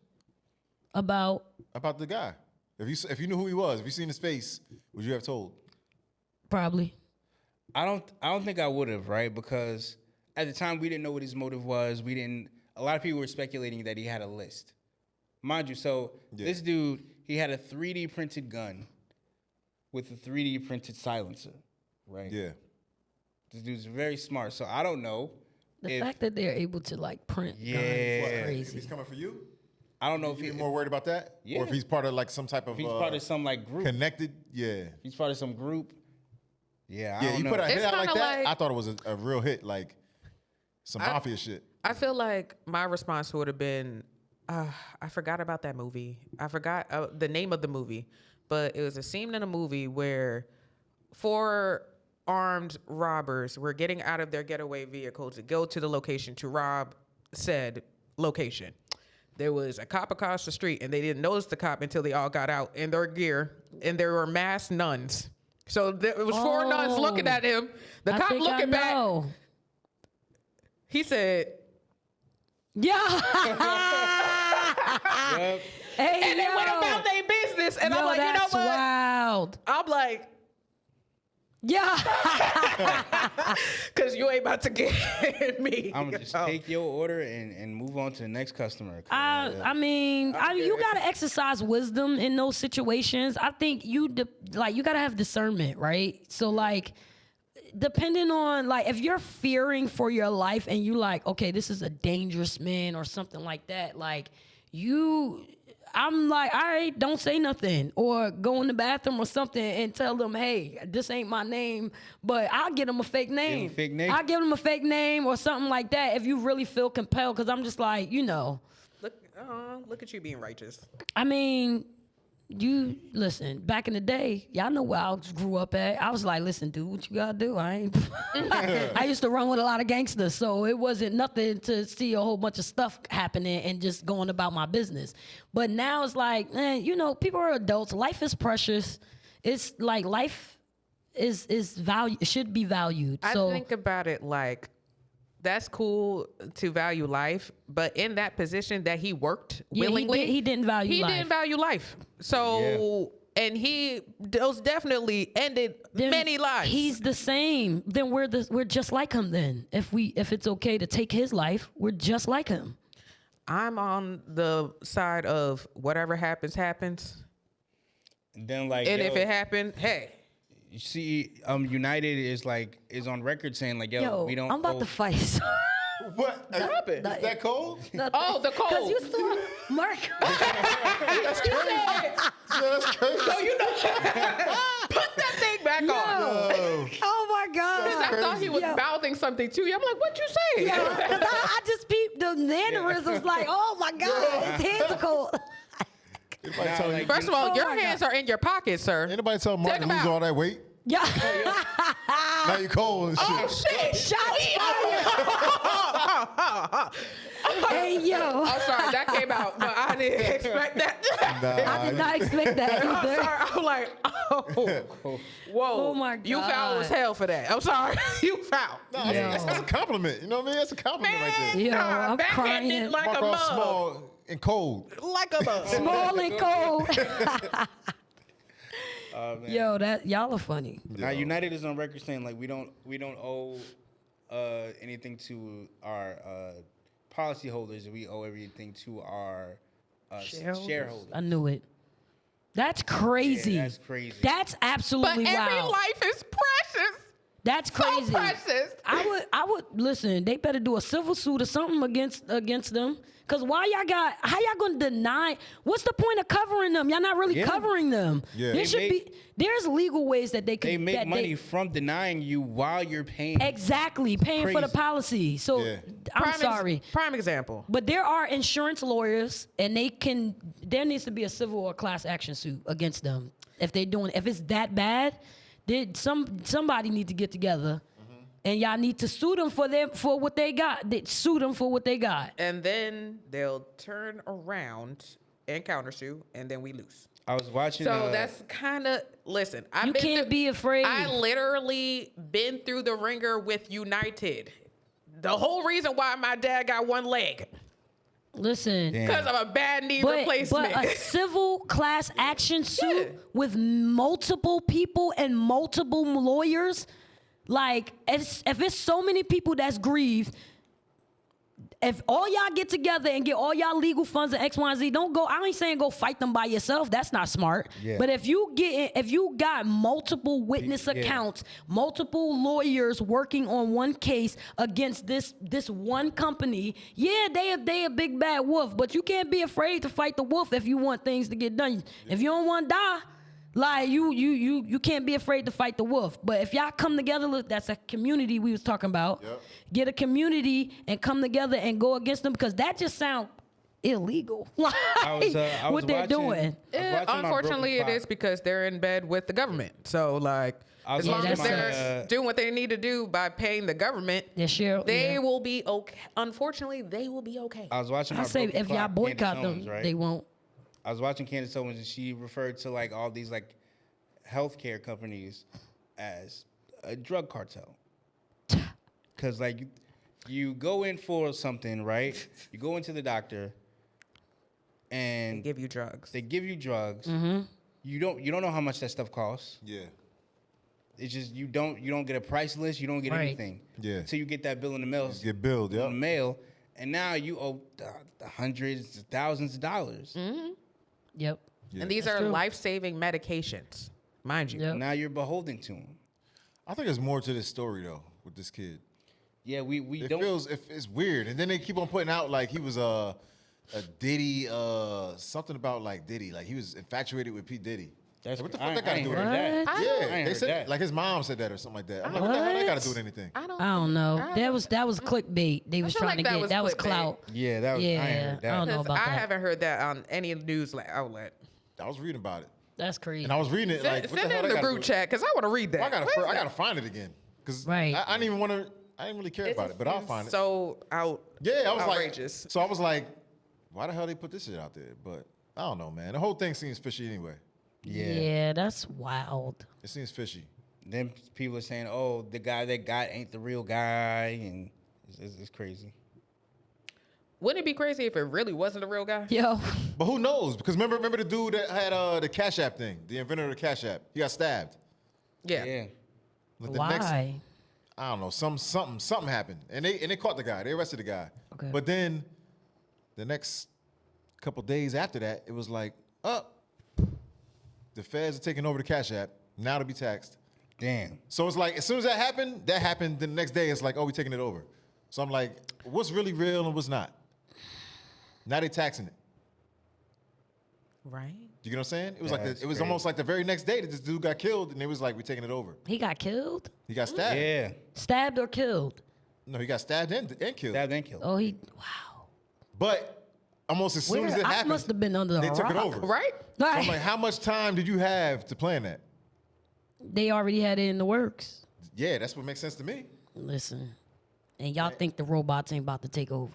about. about the guy? If you knew who he was, if you seen his face, would you have told? Probably. I don't think I would have, right? Because at the time we didn't know what his motive was. A lot of people were speculating that he had a list. Mind you, so this dude, he had a 3D printed gun with a 3D printed silencer, right? Yeah. This dude's very smart. So I don't know. The if, fact that they're able to like print guns Yeah. is If crazy. he's coming for you, I don't know if you he, be more worried about that? Yeah. Or if he's part of like some type of if he's part of some like group. connected, yeah. He's part of some group. Yeah, I Yeah, don't you know. put a hit It's out like kinda that, like- I thought it was a real hit, like some mafia shit. I feel like my response would have been, I forgot about that movie. I forgot the name of the movie, but it was a scene in a movie where 4 armed robbers were getting out of their getaway vehicle to go to the location to rob said location. There was a cop across the street, and they didn't notice the cop until they all got out in their gear, and there were masked nuns. So there was 4 nuns looking at him. The I cop think I looking back. know. He said, Yeah. Yep. Hey, and they yo. went about their business. And I'm Yo, like, you know that's what? wild. I'm like, Yeah. because you ain't about to get me. I'm gonna just take your order and move on to the next customer. I mean, you gotta exercise wisdom in those situations. I think you gotta have discernment, right? So like, depending on like if you're fearing for your life and you like, okay, this is a dangerous man or something like that, like I'm like, all right, don't say nothing or go in the bathroom or something and tell them, hey, this ain't my name, but I'll get them a fake name. a fake name? I'll give them a fake name or something like that if you really feel compelled, because I'm just like, Look at you being righteous. I mean, you listen, back in the day, y'all know where I grew up at. I was like, listen, dude, what you gotta do? I ain't I used to run with a lot of gangsters, so it wasn't nothing to see a whole bunch of stuff happening and just going about my business. But now it's like, man, people are adults. Life is precious. It's like life is value should be valued. I So think about it like, that's cool to value life, but in that position that he worked Yeah, willingly, he didn't value He life. didn't value life. So, and he most definitely ended then many lives. He's the same. Then we're just like him. Then if it's okay to take his life, we're just like him. I'm on the side of whatever happens, happens. And then like, And if it happened, hey. you see, United is on record saying like, yo, we don't. I'm about to fight. What? happened? Is that cold? Oh, the Because cold. you saw Mark. That's crazy. Yeah, that's crazy. So you know, put that thing back on. Oh, Oh my God. I thought he was Yo. mouthing something to you. I'm like, what you say? Yo, 'cause I just peeped the mannerisms like, oh my God, his hands are cold. anybody tell you? First of all, Oh your my hands God. are in your pockets, sir. Anybody tell Martin Check to him lose out. all that weight? Yeah. Now you cold and shit. Oh shit! Shots fired. Hey, yo. I'm sorry, that came out, but I didn't expect that. I did not expect that I'm either. sorry. I'm like, oh, whoa. Oh, my You foul God. as hell for that. I'm sorry. You foul. Nah, Yo. that's a compliment. You know what I mean? That's a compliment right there. Yo, Nah, I'm backhanded crying. like Mark a off mug. small and cold. Like a mug. Small and cold. Man. Yo, that y'all are funny. Now United is on record saying like we don't owe anything to our policyholders. We owe everything to our shareholders. I knew it. That's crazy. Yeah, that's crazy. That's But absolutely every wild. life is precious. That's So crazy. precious. I would listen. They better do a civil suit or something against them. Cause how y'all gonna deny? What's the point of covering them? Y'all not really Yeah. covering them. Yeah. There there's legal ways that they can. They make that money from denying you while you're paying. Exactly, paying for the Crazy. policy. So Yeah. I'm sorry. Prime example. But there are insurance lawyers, and there needs to be a civil or class action suit against them if it's that bad. Somebody need to get together, and y'all need to sue them for what they got. Sue them for what they got. And then they'll turn around and countersue, and then we lose. I was watching. So that's kind of listen. You can't be afraid. I literally been through the ringer with United. The whole reason why my dad got one leg Listen, Damn. because of a bad knee replacement. but a civil class action suit Yeah. with multiple people and multiple lawyers, like if it's so many people that's grieved, if all y'all get together and get all y'all legal funds and X, Y, and Z, don't go. I ain't saying go fight them by yourself. That's not smart. Yeah. But if you got multiple witness Yeah. accounts, multiple lawyers working on one case against this one company, yeah, they a big bad wolf. But you can't be afraid to fight the wolf if you want things to get done. If you don't want to die, like you can't be afraid to fight the wolf. But if y'all come together, look, that's a community we was talking about. Yep. Get a community and come together and go against them, because that just sound illegal. Like I was what they're watching- doing. I was watching my Unfortunately, Broken it is Clock. because they're in bed with the government. So, like, I was as long watching as my, they're doing what they need to do by paying the government, Yeah, Cheryl. they yeah. will be okay. Unfortunately, they will be okay. I was watching. I My say Broken if y'all Clock, boycott Candace them, Owens, right? they won't. I was watching Candace Owens, and she referred to like all these like healthcare companies as a drug cartel. Because like you go in for something, right? You go into the doctor, and They give you drugs. they give you drugs. Mm-hmm. You don't know how much that stuff costs. Yeah. It's just you don't get a price list. You don't get Right. anything. Yeah. Until you get that bill in the mail. Just get billed, In the yeah. mail, and now you owe the hundreds, thousands of dollars. Yep. Yeah. And these That's are true. life-saving medications, mind you. Yep. Now you're beholden to them. I think there's more to this story though with this kid. Yeah, we It don't. feels it's weird, and then they keep on putting out like he was a Diddy, something about like Diddy, like he was infatuated with P Diddy. That's Like, what the I fuck that got to ain't do with heard it? that. What? I Yeah, ain't they heard said that. like his mom said that or something like that. I'm like, what the hell that got to do with anything? I don't. I don't know. I That was clickbait. They was feel trying like to that get was that was clickbait. clout. Yeah, that was. I ain't Yeah, heard that. I don't know 'Cause about I that. haven't heard that on any news outlet. I was reading about it, That's crazy. and I was reading it like, what Send the hell it in that the got to do group with chat because I want to read that. Well, What is I that? gotta find it again because Right. I didn't even want to. I didn't really care about it, but I'll find it. So Yeah, I was outrageous. like, so I was like, why the hell they put this shit out there? But I don't know, man. The whole thing seems fishy anyway. Yeah, that's wild. It seems fishy. Then people are saying, "Oh, the guy they got ain't the real guy," and it's crazy. Wouldn't it be crazy if it really wasn't a real guy? Yo, But who knows? Because remember the dude that had the Cash App thing, the inventor of the Cash App. He got stabbed. Yeah. Yeah. Like, the why? next- I don't know. Something happened, and they caught the guy. They arrested the guy. Okay. But then the next couple days after that, it was like, the feds are taking over the Cash App now to be taxed. Damn. So it's like as soon as that happened. Then the next day it's like, oh, we taking it over. So I'm like, what's really real and what's not? Now they taxing it. Right. You get what I'm saying? It was That's it was crazy. almost like the very next day that this dude got killed, and it was like, we taking it over. he got killed, He got stabbed. Yeah. stabbed or killed. No, he got stabbed and killed. That then killed. Oh, wow. But almost as soon as it I happened, must have been under they a took it rock. over. Right? So I'm like, how much time did you have to plan that? They already had it in the works. Yeah, that's what makes sense to me. Listen, and y'all think the robots ain't about to take over.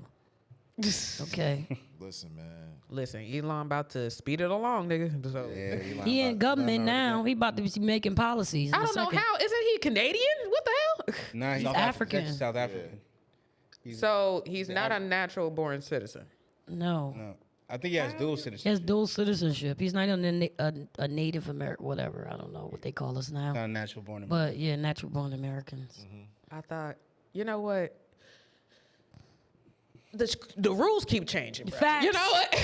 Okay. Listen, man. Listen, Elon about to speed it along, nigga. So. Yeah, He in government now. He about to be making policies. I don't know how. Isn't he Canadian? What the hell? Nah, he's African. That's South African. So he's not a natural born citizen. No. No, I think he has dual He citizenship. has dual citizenship. He's not a Native American, whatever. I don't know what they call us now. Not a natural born. But yeah, natural born Americans. I thought, you know what? The rules keep changing, bro. Facts. You know what?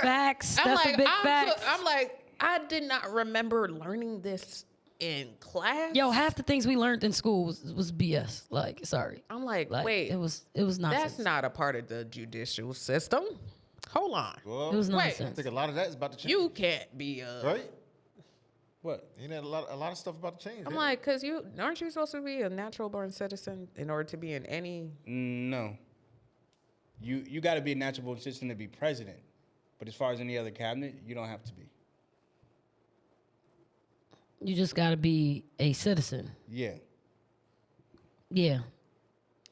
Facts. I'm That's like, a big fact. I'm like, I did not remember learning this in class. Yo, half the things we learned in school was BS. Like, sorry. I'm like, Like, wait, it was nonsense. that's not a part of the judicial system. Hold on. Well, It was I nonsense. think a lot of that is about to change. You can't be right? What? Ain't that a lot of stuff about to change? I'm yeah. like, cause aren't you supposed to be a natural born citizen in order to be in any? No. You got to be a natural born citizen to be president, but as far as any other cabinet, you don't have to be. You just got to be a citizen. Yeah. Yeah.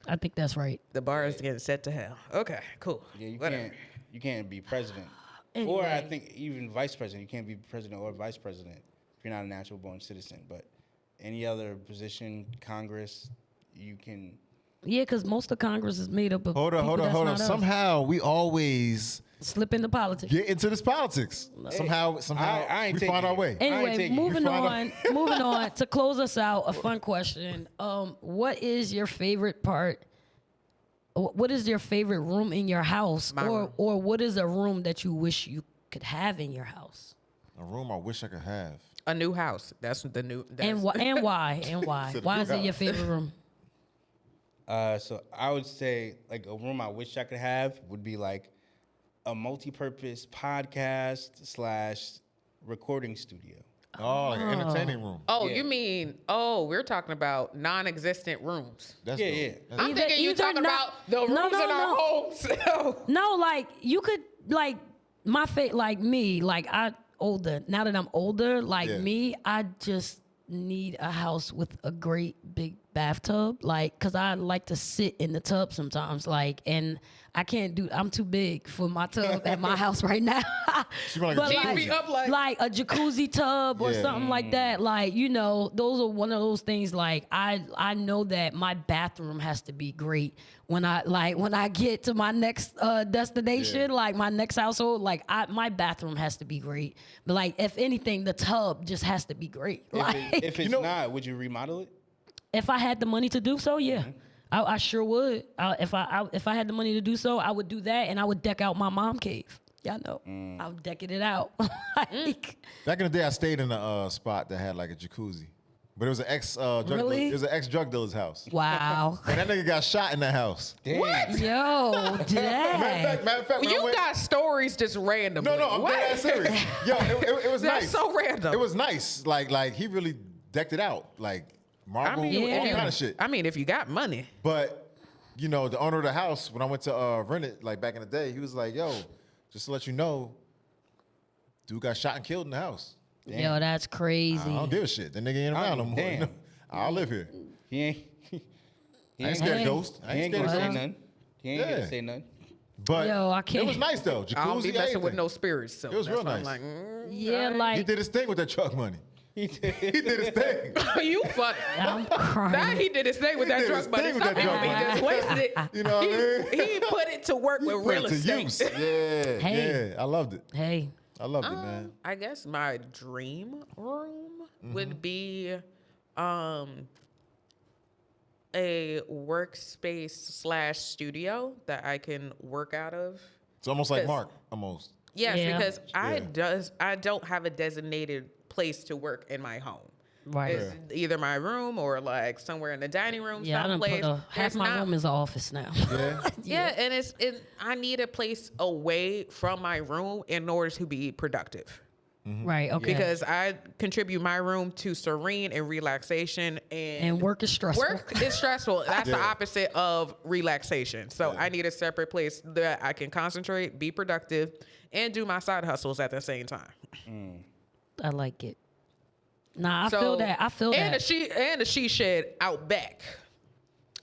I think that's right. The bar is getting set to hell. Okay, cool. Yeah, Whatever. you can't be president. Or I Anyway. think even vice president. You can't be president or vice president if you're not a natural born citizen. But any other position, Congress, you can. Yeah, because most of Congress is made up of Hold people on. that's not us. Somehow we always Slip into politics. get into this politics. Somehow I ain't we taking find our it. way. I ain't Anyway, taking- moving You find on. Moving on to close us out. A fun question. What is your favorite part? What is your favorite room in your house, My room. or what is a room that you wish you could have in your house? A room I wish I could have. A new house. That's the new. That's, And why? And why? And why? Said Why new is it your house. favorite room? So I would say like a room I wish I could have would be like a multi-purpose podcast / recording studio. Oh, like an entertaining room. Oh, Yeah. you mean? We're talking about non-existent rooms. That's Yeah, dope. yeah. That's I'm dope. thinking you're either talking not- about the rooms No, no, in our no. homes. No, like you could like like me, like now that I'm older, like Yeah. me, I just need a house with a great big bathtub, like, cause I like to sit in the tub sometimes, like, and I can't do. I'm too big for my tub at my house right now. She want like a But jacuzzi. Be up like a jacuzzi tub or Yeah. something like that. Like, you know, those are one of those things. Like, I know that my bathroom has to be great when I get to my next destination, Yeah. like my next household. Like, my bathroom has to be great. But like, if anything, the tub just has to be great. Like, If it's not, would you remodel it? if I had the money to do so, yeah. I sure would. If I had the money to do so, I would do that, and I would deck out my mom cave. Y'all know, I was decking it out. Like, Back in the day, I stayed in a spot that had like a jacuzzi, but it was an Really? It was an ex drug dealer's house, wow. and that nigga got shot in that house. Damn. Yo, dang. Matter of fact, when I you went- got stories just randomly. No, I'm What? dead ass serious. Yo, it was That's nice. so random. It was nice. Like he really decked it out, like marble, I mean, all Yeah. kind of shit. I mean, if you got money, But you know, the owner of the house, when I went to rent it, like back in the day, he was like, "Yo, just to let you know, dude got shot and killed in the house. Yo, that's crazy. I don't give a shit. The nigga ain't around no more. Damn. You know? I'll live here. He ain't. I ain't scared Hey. of ghosts. I He ain't ain't scared gonna of say ghosts. nothing. He ain't Yeah. gonna say nothing. But Yo, I it can't- was nice though. Jacuzzi, I don't be messing with everything. no spirits. So It was that's real why I'm nice. like, Yeah, He like did his thing with that truck money. He did. He did his thing. you funny. I'm Now crying. he did his thing with He that did drug his money. thing with Some that people drug be money. just wasted it. You know what I mean? He put it to work with Put real it to estate. use. Yeah, Hey. yeah. I loved it. Hey, I loved it, man. I guess my dream room Mm-hmm. would be a workspace / studio that I can work out of. It's almost like 'Cause- Mark, almost. Yes, Yeah. because Yeah. I don't have a designated place to work in my home. right. It's either my room or like somewhere in the dining room. Yeah, I done put someplace. half There's my not- room is an office now. Yeah. Yeah, and I need a place away from my room in order to be productive. Right. Okay. Because I contribute my room to serene and relaxation, and work is stressful. work is stressful. That's the Yeah. opposite of relaxation. So Yeah. I need a separate place that I can concentrate, be productive, and do my side hustles at the same time. I like it. Nah, I feel that. I feel and that. And a she shed out back.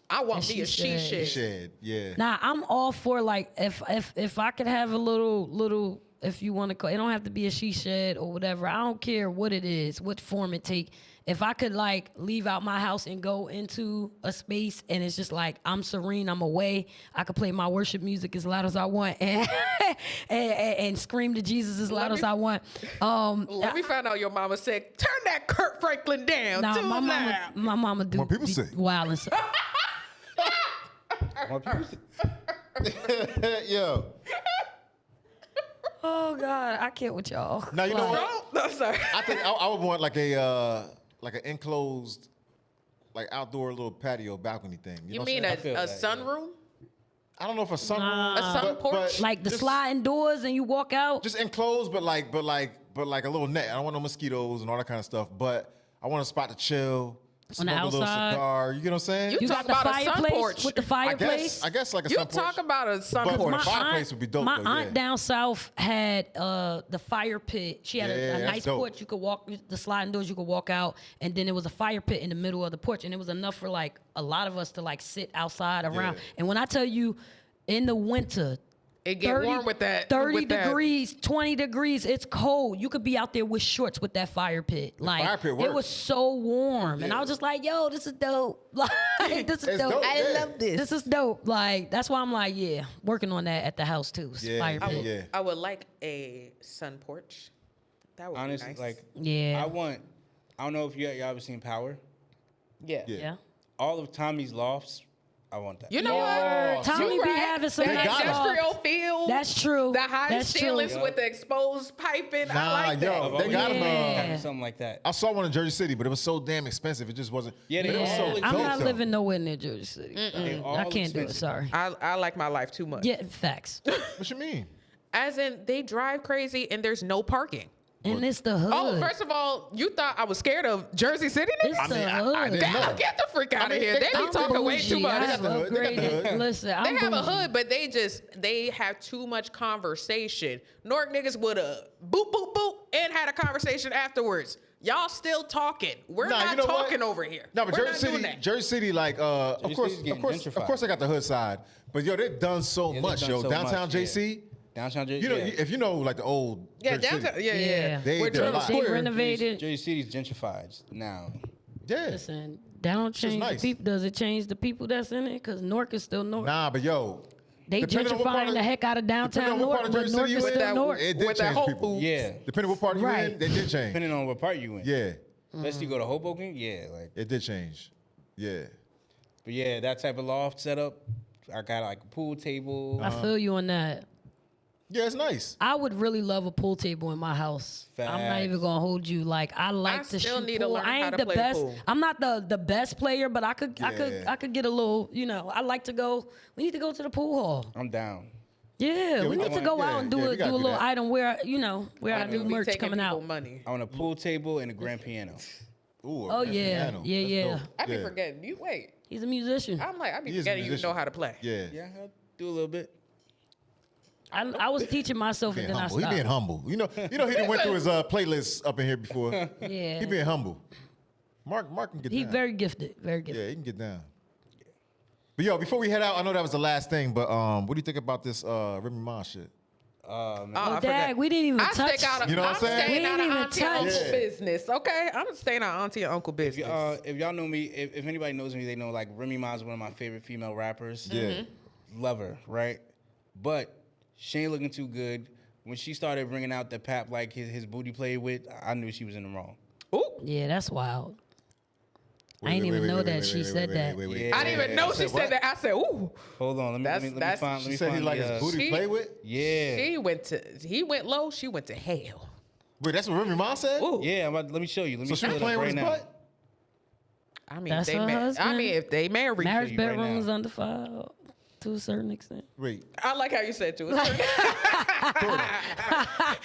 I want me a she shed. Shed, yeah. Nah, I'm all for like if I could have a little if you want to call it don't have to be a she shed or whatever. I don't care what it is, what form it take. If I could like leave out my house and go into a space and it's just like I'm serene, I'm away. I could play my worship music as loud as I want and scream to Jesus as loud as I want. Let me find out your mama said, turn that Kurt Franklin down. Nah, too loud. my mama do What people be say. wild and stuff. Yo. Oh God, I can't with y'all. Now you know what? No, sorry. I think I would want like an enclosed, like outdoor little patio balcony thing. You know mean what a I'm saying? sunroom? I don't know if a sunroom, A sun porch? Like the just- sliding doors and you walk out. just enclosed, but like a little net. I don't want no mosquitoes and all that kind of stuff. But I want a spot to chill, On the smoke a little outside. cigar. You get what I'm saying? You talk got the about a sun fireplace porch. with the fireplace. I guess like a You sun porch. talk about a sun But porch. my fireplace would be dope, My though, aunt yeah. down south had the fire pit. She had Yeah, a that's nice dope. porch. You could walk the sliding doors. You could walk out, and then there was a fire pit in the middle of the porch, and it was enough for like a lot of us to like sit outside around. Yeah. And when I tell you, in the winter. It get warm with that. 30 with that. degrees, 20 degrees. It's cold. You could be out there with shorts with that fire pit. Like fire pit it works. was so warm, and Yeah. I was just like, "Yo, this is dope. Like this is It's dope. dope, I yeah. love this. This is dope. Like that's why I'm like, yeah, working on that at the house too. Yeah, Fire I pit. would- Yeah. I would like a sun porch. That would Honestly, be nice. like Yeah. I don't know if y'all ever seen Power. yeah. Yeah. All of Tommy's lofts, I want that. You know what? Tommy You be right. having some the nice industrial lofts. field. That's true. The high That's true. ceilings Yeah. with the exposed piping. Nah, I like that. yo, I've they always got 'em, wanted Yeah. something like that. I saw one in Jersey City, but it was so damn expensive. It just wasn't. Yeah, but they it was all so look I'm dope, not though. living nowhere near Jersey City. They all I can't do it. expensive. Sorry. I like my life too much. Yeah, facts. What you mean? As in, they drive crazy and there's no parking. And it's the hood. Oh, first of all, you thought I was scared of Jersey City niggas? It's I mean, the I hood. didn't know. Damn, get the freak out of here. They be I'm talking way too bougie. much. I have They got the hood. upgraded. Listen, They I'm have a bougie. hood, but they have too much conversation. Newark niggas would have boop, boop, boop, and had a conversation afterwards. Y'all still talking. We're Nah, not you know what? talking over here. No, but We're Jersey not doing City, that. Jersey City, like, of Jersey course, City's of getting course, of gentrified. course, they got the hood side. But yo, they've done so Yeah, they've much, done yo. so Downtown much, yeah. JC. Downtown Jersey. You know, yeah. if you know, like the old Yeah, Jersey downtown. City. Yeah. Yeah. They Where did a Turtle lot. They Square. renovated. Jersey City's gentrified now. Yeah. Listen, that don't change nice. the people. Does it change the people that's in it? Because Newark is still Newark. Nah, but yo, They depending on what part gentrifying of- the heck out of downtown depending on what Newark, part of but Jersey Newark City is you in, still Newark. it did With that change Whole people. Foods. Yeah. Depending on what part you Right. in, they did change. Depending on what part you in. Yeah, Unless you go to Hoboken, yeah. Like, it did change. Yeah. but yeah, that type of loft setup. I got like a pool table. I feel you on that. Yeah, it's nice. I would really love a pool table in my house. I'm not Facts. even gonna hold you. Like I like to still shoot need to pool. learn I how ain't to the play the best. pool. I'm not the best player, but I could Yeah. get a little. You know, I like to go. We need to go to the pool hall. I'm down. Yeah, we we need gotta- to go yeah, out and do yeah, a we do gotta a do little that. item where where our new Be merch taking coming people out. money. I want a pool table and a grand piano. Ooh, Oh, that's yeah. piano. Yeah, That's yeah. dope. I be Yeah. forgetting. You wait. He's a musician. I'm like, I be He is a forgetting you musician. know how to play. Yeah. Yeah, I'll do a little bit. I was teaching myself and Being then humble. I He stopped. being humble. You know he done went through his playlist up in here before. Yeah. He being humble. Mark can get He's down. very gifted. Very gifted. Yeah, he can get down. But yo, before we head out, I know that was the last thing, but what do you think about this Remy Ma shit? Oh, Oh, I Dag, forgot. we didn't even I touch. stay out of, You know what I'm I'm saying? staying We out ain't of even auntie and touch. uncle Yeah. business, okay? I'm staying out of auntie and uncle business. If y'all know me, if anybody knows me, they know like Remy Ma is one of my favorite female rappers. Yeah. Love her, right? But she ain't looking too good. When she started bringing out the pap like his booty played with, I knew she was in the wrong. Ooh. Yeah, that's wild. I Wait, didn't wait, even wait, know wait, that wait, she wait, said wait, that. wait, wait, Yeah. I didn't even know she said that. I said, ooh. Hold on, let me That's- find. Let me She said he find like the, his booty She- play with? Yeah, He went low, she went to hell. Wait, that's what Remy Ma said? Ooh. yeah. Let me show you. Let me So she show was it up playing with right his now. butt? I mean, That's if they her I husband? mean, if they married, Marriage you right bedroom now. is undefiled to a certain extent. Wait. I like how you said to a certain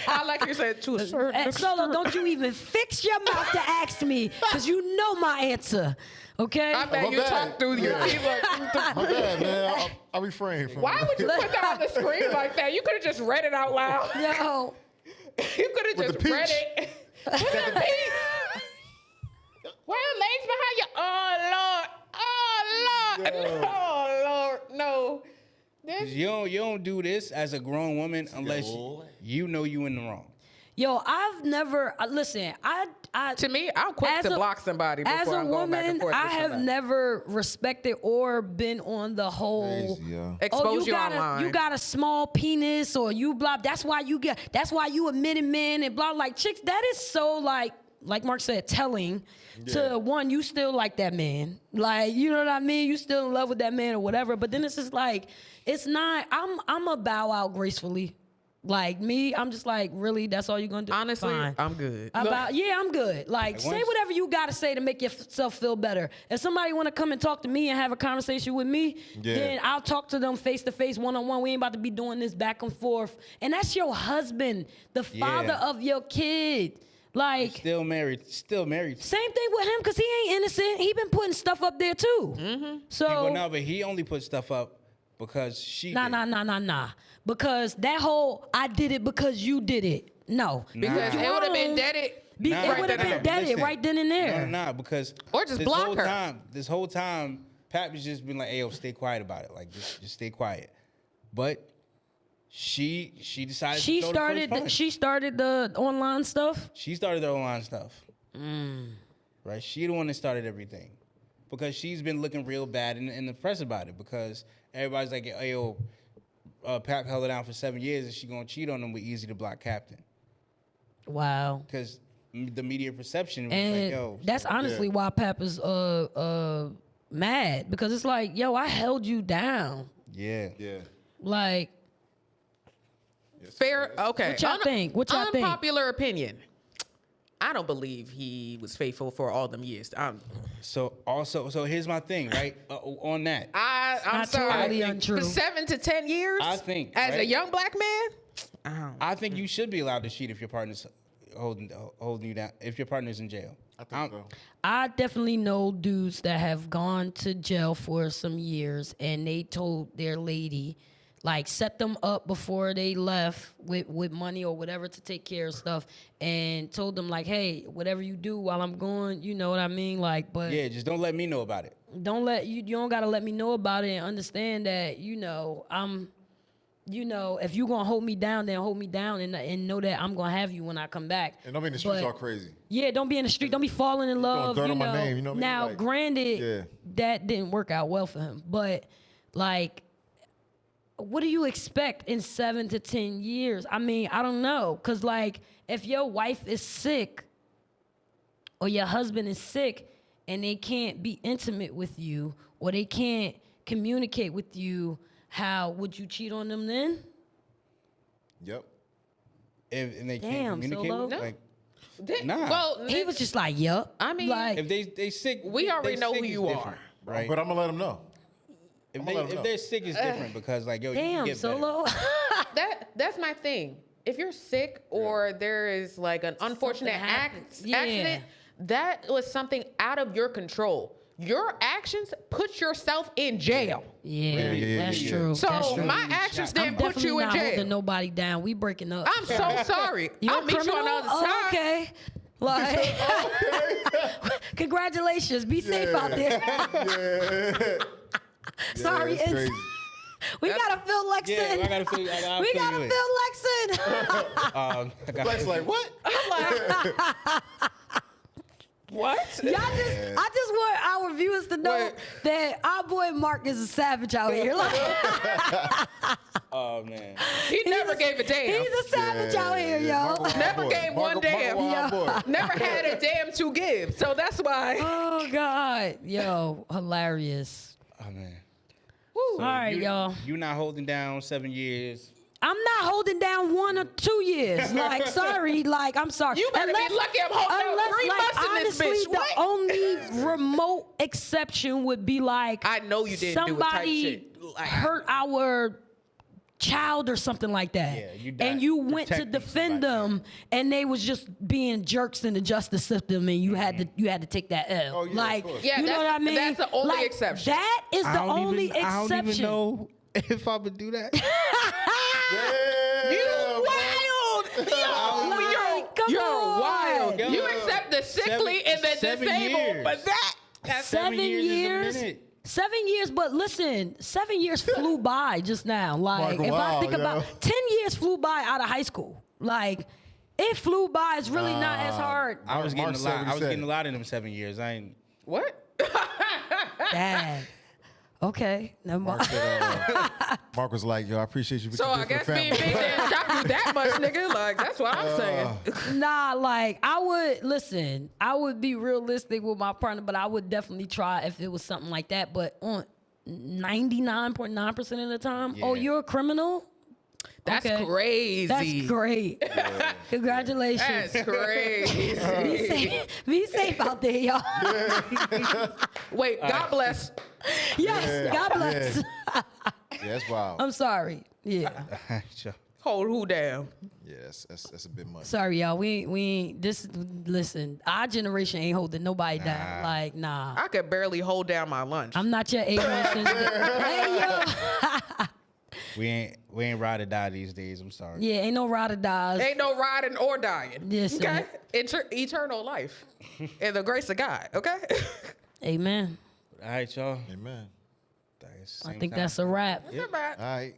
I like you said to a certain Hey, Solo, don't you even fix your mouth to ask me, because you know my answer. Okay? I bet my you bad. talk through your Yeah. teeth like, My bad, man. I refrain from why would you put that on the screen like that? You could have just read it out loud. Yo, You could have With just the read peach. it. With the peach. Why your legs behind you? Oh Lord. Oh Lord. Oh Lord. No. This, You don't do this as a grown woman unless old. you know you in the wrong. Yo, I've never listen. I to me, I'm quick as to a- block somebody before as a I'm going back and woman, forth. I with have somebody. never respected or been on the whole. Crazy, yo. Expose you got online. you got a small penis, or you blah. That's why you a minute man and blah. Like chicks, that is so like Mark said, telling to one, you still like that man. Like, you know what I mean? You still in love with that man or whatever. But then it's just like, it's not. I'm a bow out gracefully. Like me, I'm just like, really? That's all you're gonna do? Honestly, Fine. I'm good. I'm good. Like, say once- whatever you gotta say to make yourself feel better. If somebody wanna come and talk to me and have a conversation with me, then I'll talk to them face to face, one on one. We ain't about to be doing this back and forth. And that's your husband, the father of your kid. Like, Still married. same thing with him, cause he ain't innocent. He been putting stuff up there too. So Well, no, but he only put stuff up because she. did. nah. Because that whole I did it because you did it. No. Because Nah. it would have been deaded. It Nah, would have been deaded listen. right then and there. No, because Or just this block whole her. This whole time, Pat was just been like, "Hey, yo, stay quiet about it. Like, just stay quiet." But she decided. She to throw the first started. punch. She started the online stuff. She started the online stuff. Right? She the one that started everything. Because she's been looking real bad in the press about it. Because everybody's like, hey, yo, Pap held her down for 7 years and she gonna cheat on him with easy to block captain. Wow. Because the media perception was And like, yo. that's honestly why Pap is mad, because it's like, yo, I held you down. Yeah. Yeah. Like, Fair. Okay. What y'all think? What y'all think? Unpopular opinion. I don't believe he was faithful for all them years. So here's my thing, right? On that. I'm not sorry. totally untrue. For 7 to 10 years, I think, as a right? young black man, I think you should be allowed to cheat if your partner's holding you down, if your partner's in jail. I think so. I definitely know dudes that have gone to jail for some years, and they told their lady, like, set them up before they left with money or whatever to take care of stuff, and told them, like, hey, whatever you do while I'm gone, you know what I mean? Like, but Yeah, just don't let me know about it. don't let you don't gotta let me know about it, and understand that, I'm, if you gonna hold me down, then hold me down, and know that I'm gonna have you when I come back. And don't be in the streets But- all crazy. Yeah, don't be in the street. Don't be falling in love. dirt You on know. my name, you know what I mean? Now, Like, granted, yeah. that didn't work out well for him. But like, what do you expect in 7 to 10 years? I mean, I don't know, cause like, if your wife is sick or your husband is sick and they can't be intimate with you or they can't communicate with you, how would you cheat on them then? Yep. And they Damn, can't communicate Solo. with No. like Did- Nah. Well, He was just like, yup. I mean, like, if they sick, We already they know sick who is you are. different, right? But I'm gonna let them know. if I'ma let 'em know. they're sick, it's different because like yo, you can damn, get better. Solo. that's my thing. If you're sick or there is like an unfortunate happens. Yeah. accident, that was something out of your control. Your actions put yourself in jail. Yeah, that's yeah. true. So that's true. my actions I'm didn't put definitely you in not holding jail. nobody down. We breaking up. I'm so sorry. You I'll a meet you criminal? on the other Oh, side. okay. Like, congratulations. Be safe out there. Yeah. Sorry, that's it's, crazy. we gotta fill Lexin. Yeah, I gotta feel. I'll we fill gotta you in. fill Lexin. I got Flex like what? What? I just want our viewers to know Wait. that our boy Mark is a savage out here. Like, Oh man. He never gave a damn. he's a savage out here, yo. Marco Wild Never boy. gave one damn. Wild boy. Never had a damn to give. So that's why. Oh God, yo, hilarious. Oh man. All right, y'all. You not holding down 7 years. I'm not holding down 1 or 2 years. Like, sorry. Like, I'm sorry. You better be lucky I'm holding down 3 months in this honestly, bitch. the What? only remote exception would be like I know you didn't do it type somebody shit. Like, hurt our child or something like that. Yeah, you died and you went to protecting defend somebody. them, and they was just being jerks in the justice system, and you had to take that L. Oh, yeah, of like, course. Yeah, you know that's- what I mean? that's the only Like, exception. That is the only exception. I don't even know if I would do that. Yeah, You boy. wild. Like, come You're on. wild. Yo. You accept the sickly and the 7 disabled, years. but that's 7 years. Is a minute. 7 years, but listen, 7 years flew by just now. Like, Mark, if I wow, think about yo. 10 years flew by out of high school. Like, it flew by. It's really not as hard. I was Mark getting a said lot. what he I was said. getting a lot in them 7 years. I ain't. what? Dang. Okay. Never Mark, mind. said, Mark was like, yo, I appreciate you. So I guess being big didn't stop you that much, nigga. Like that's what I'm saying. Nah, like I would be realistic with my partner, but I would definitely try if it was something like that. But on 99.9% of the time, oh, Yeah. you're a criminal? That's Okay. crazy. That's great. Congratulations. That's crazy. Be safe out there, y'all. Wait, God bless. Yes, God bless. Yeah, that's wild. I'm sorry. Yeah. Hold who down? Yeah, that's a bit much. Sorry, y'all. We ain't this. Listen, our generation ain't holding nobody down. Like, nah. I could barely hold down my lunch. I'm not your age. Hey, yo. We ain't ride or die these days. I'm sorry. Yeah, ain't no ride or dies. Ain't no riding or dying. Yes, okay. sir. Eternal life and the grace of God. Okay. Amen. All right, y'all. Amen. I think that's a wrap. Not bad. All right.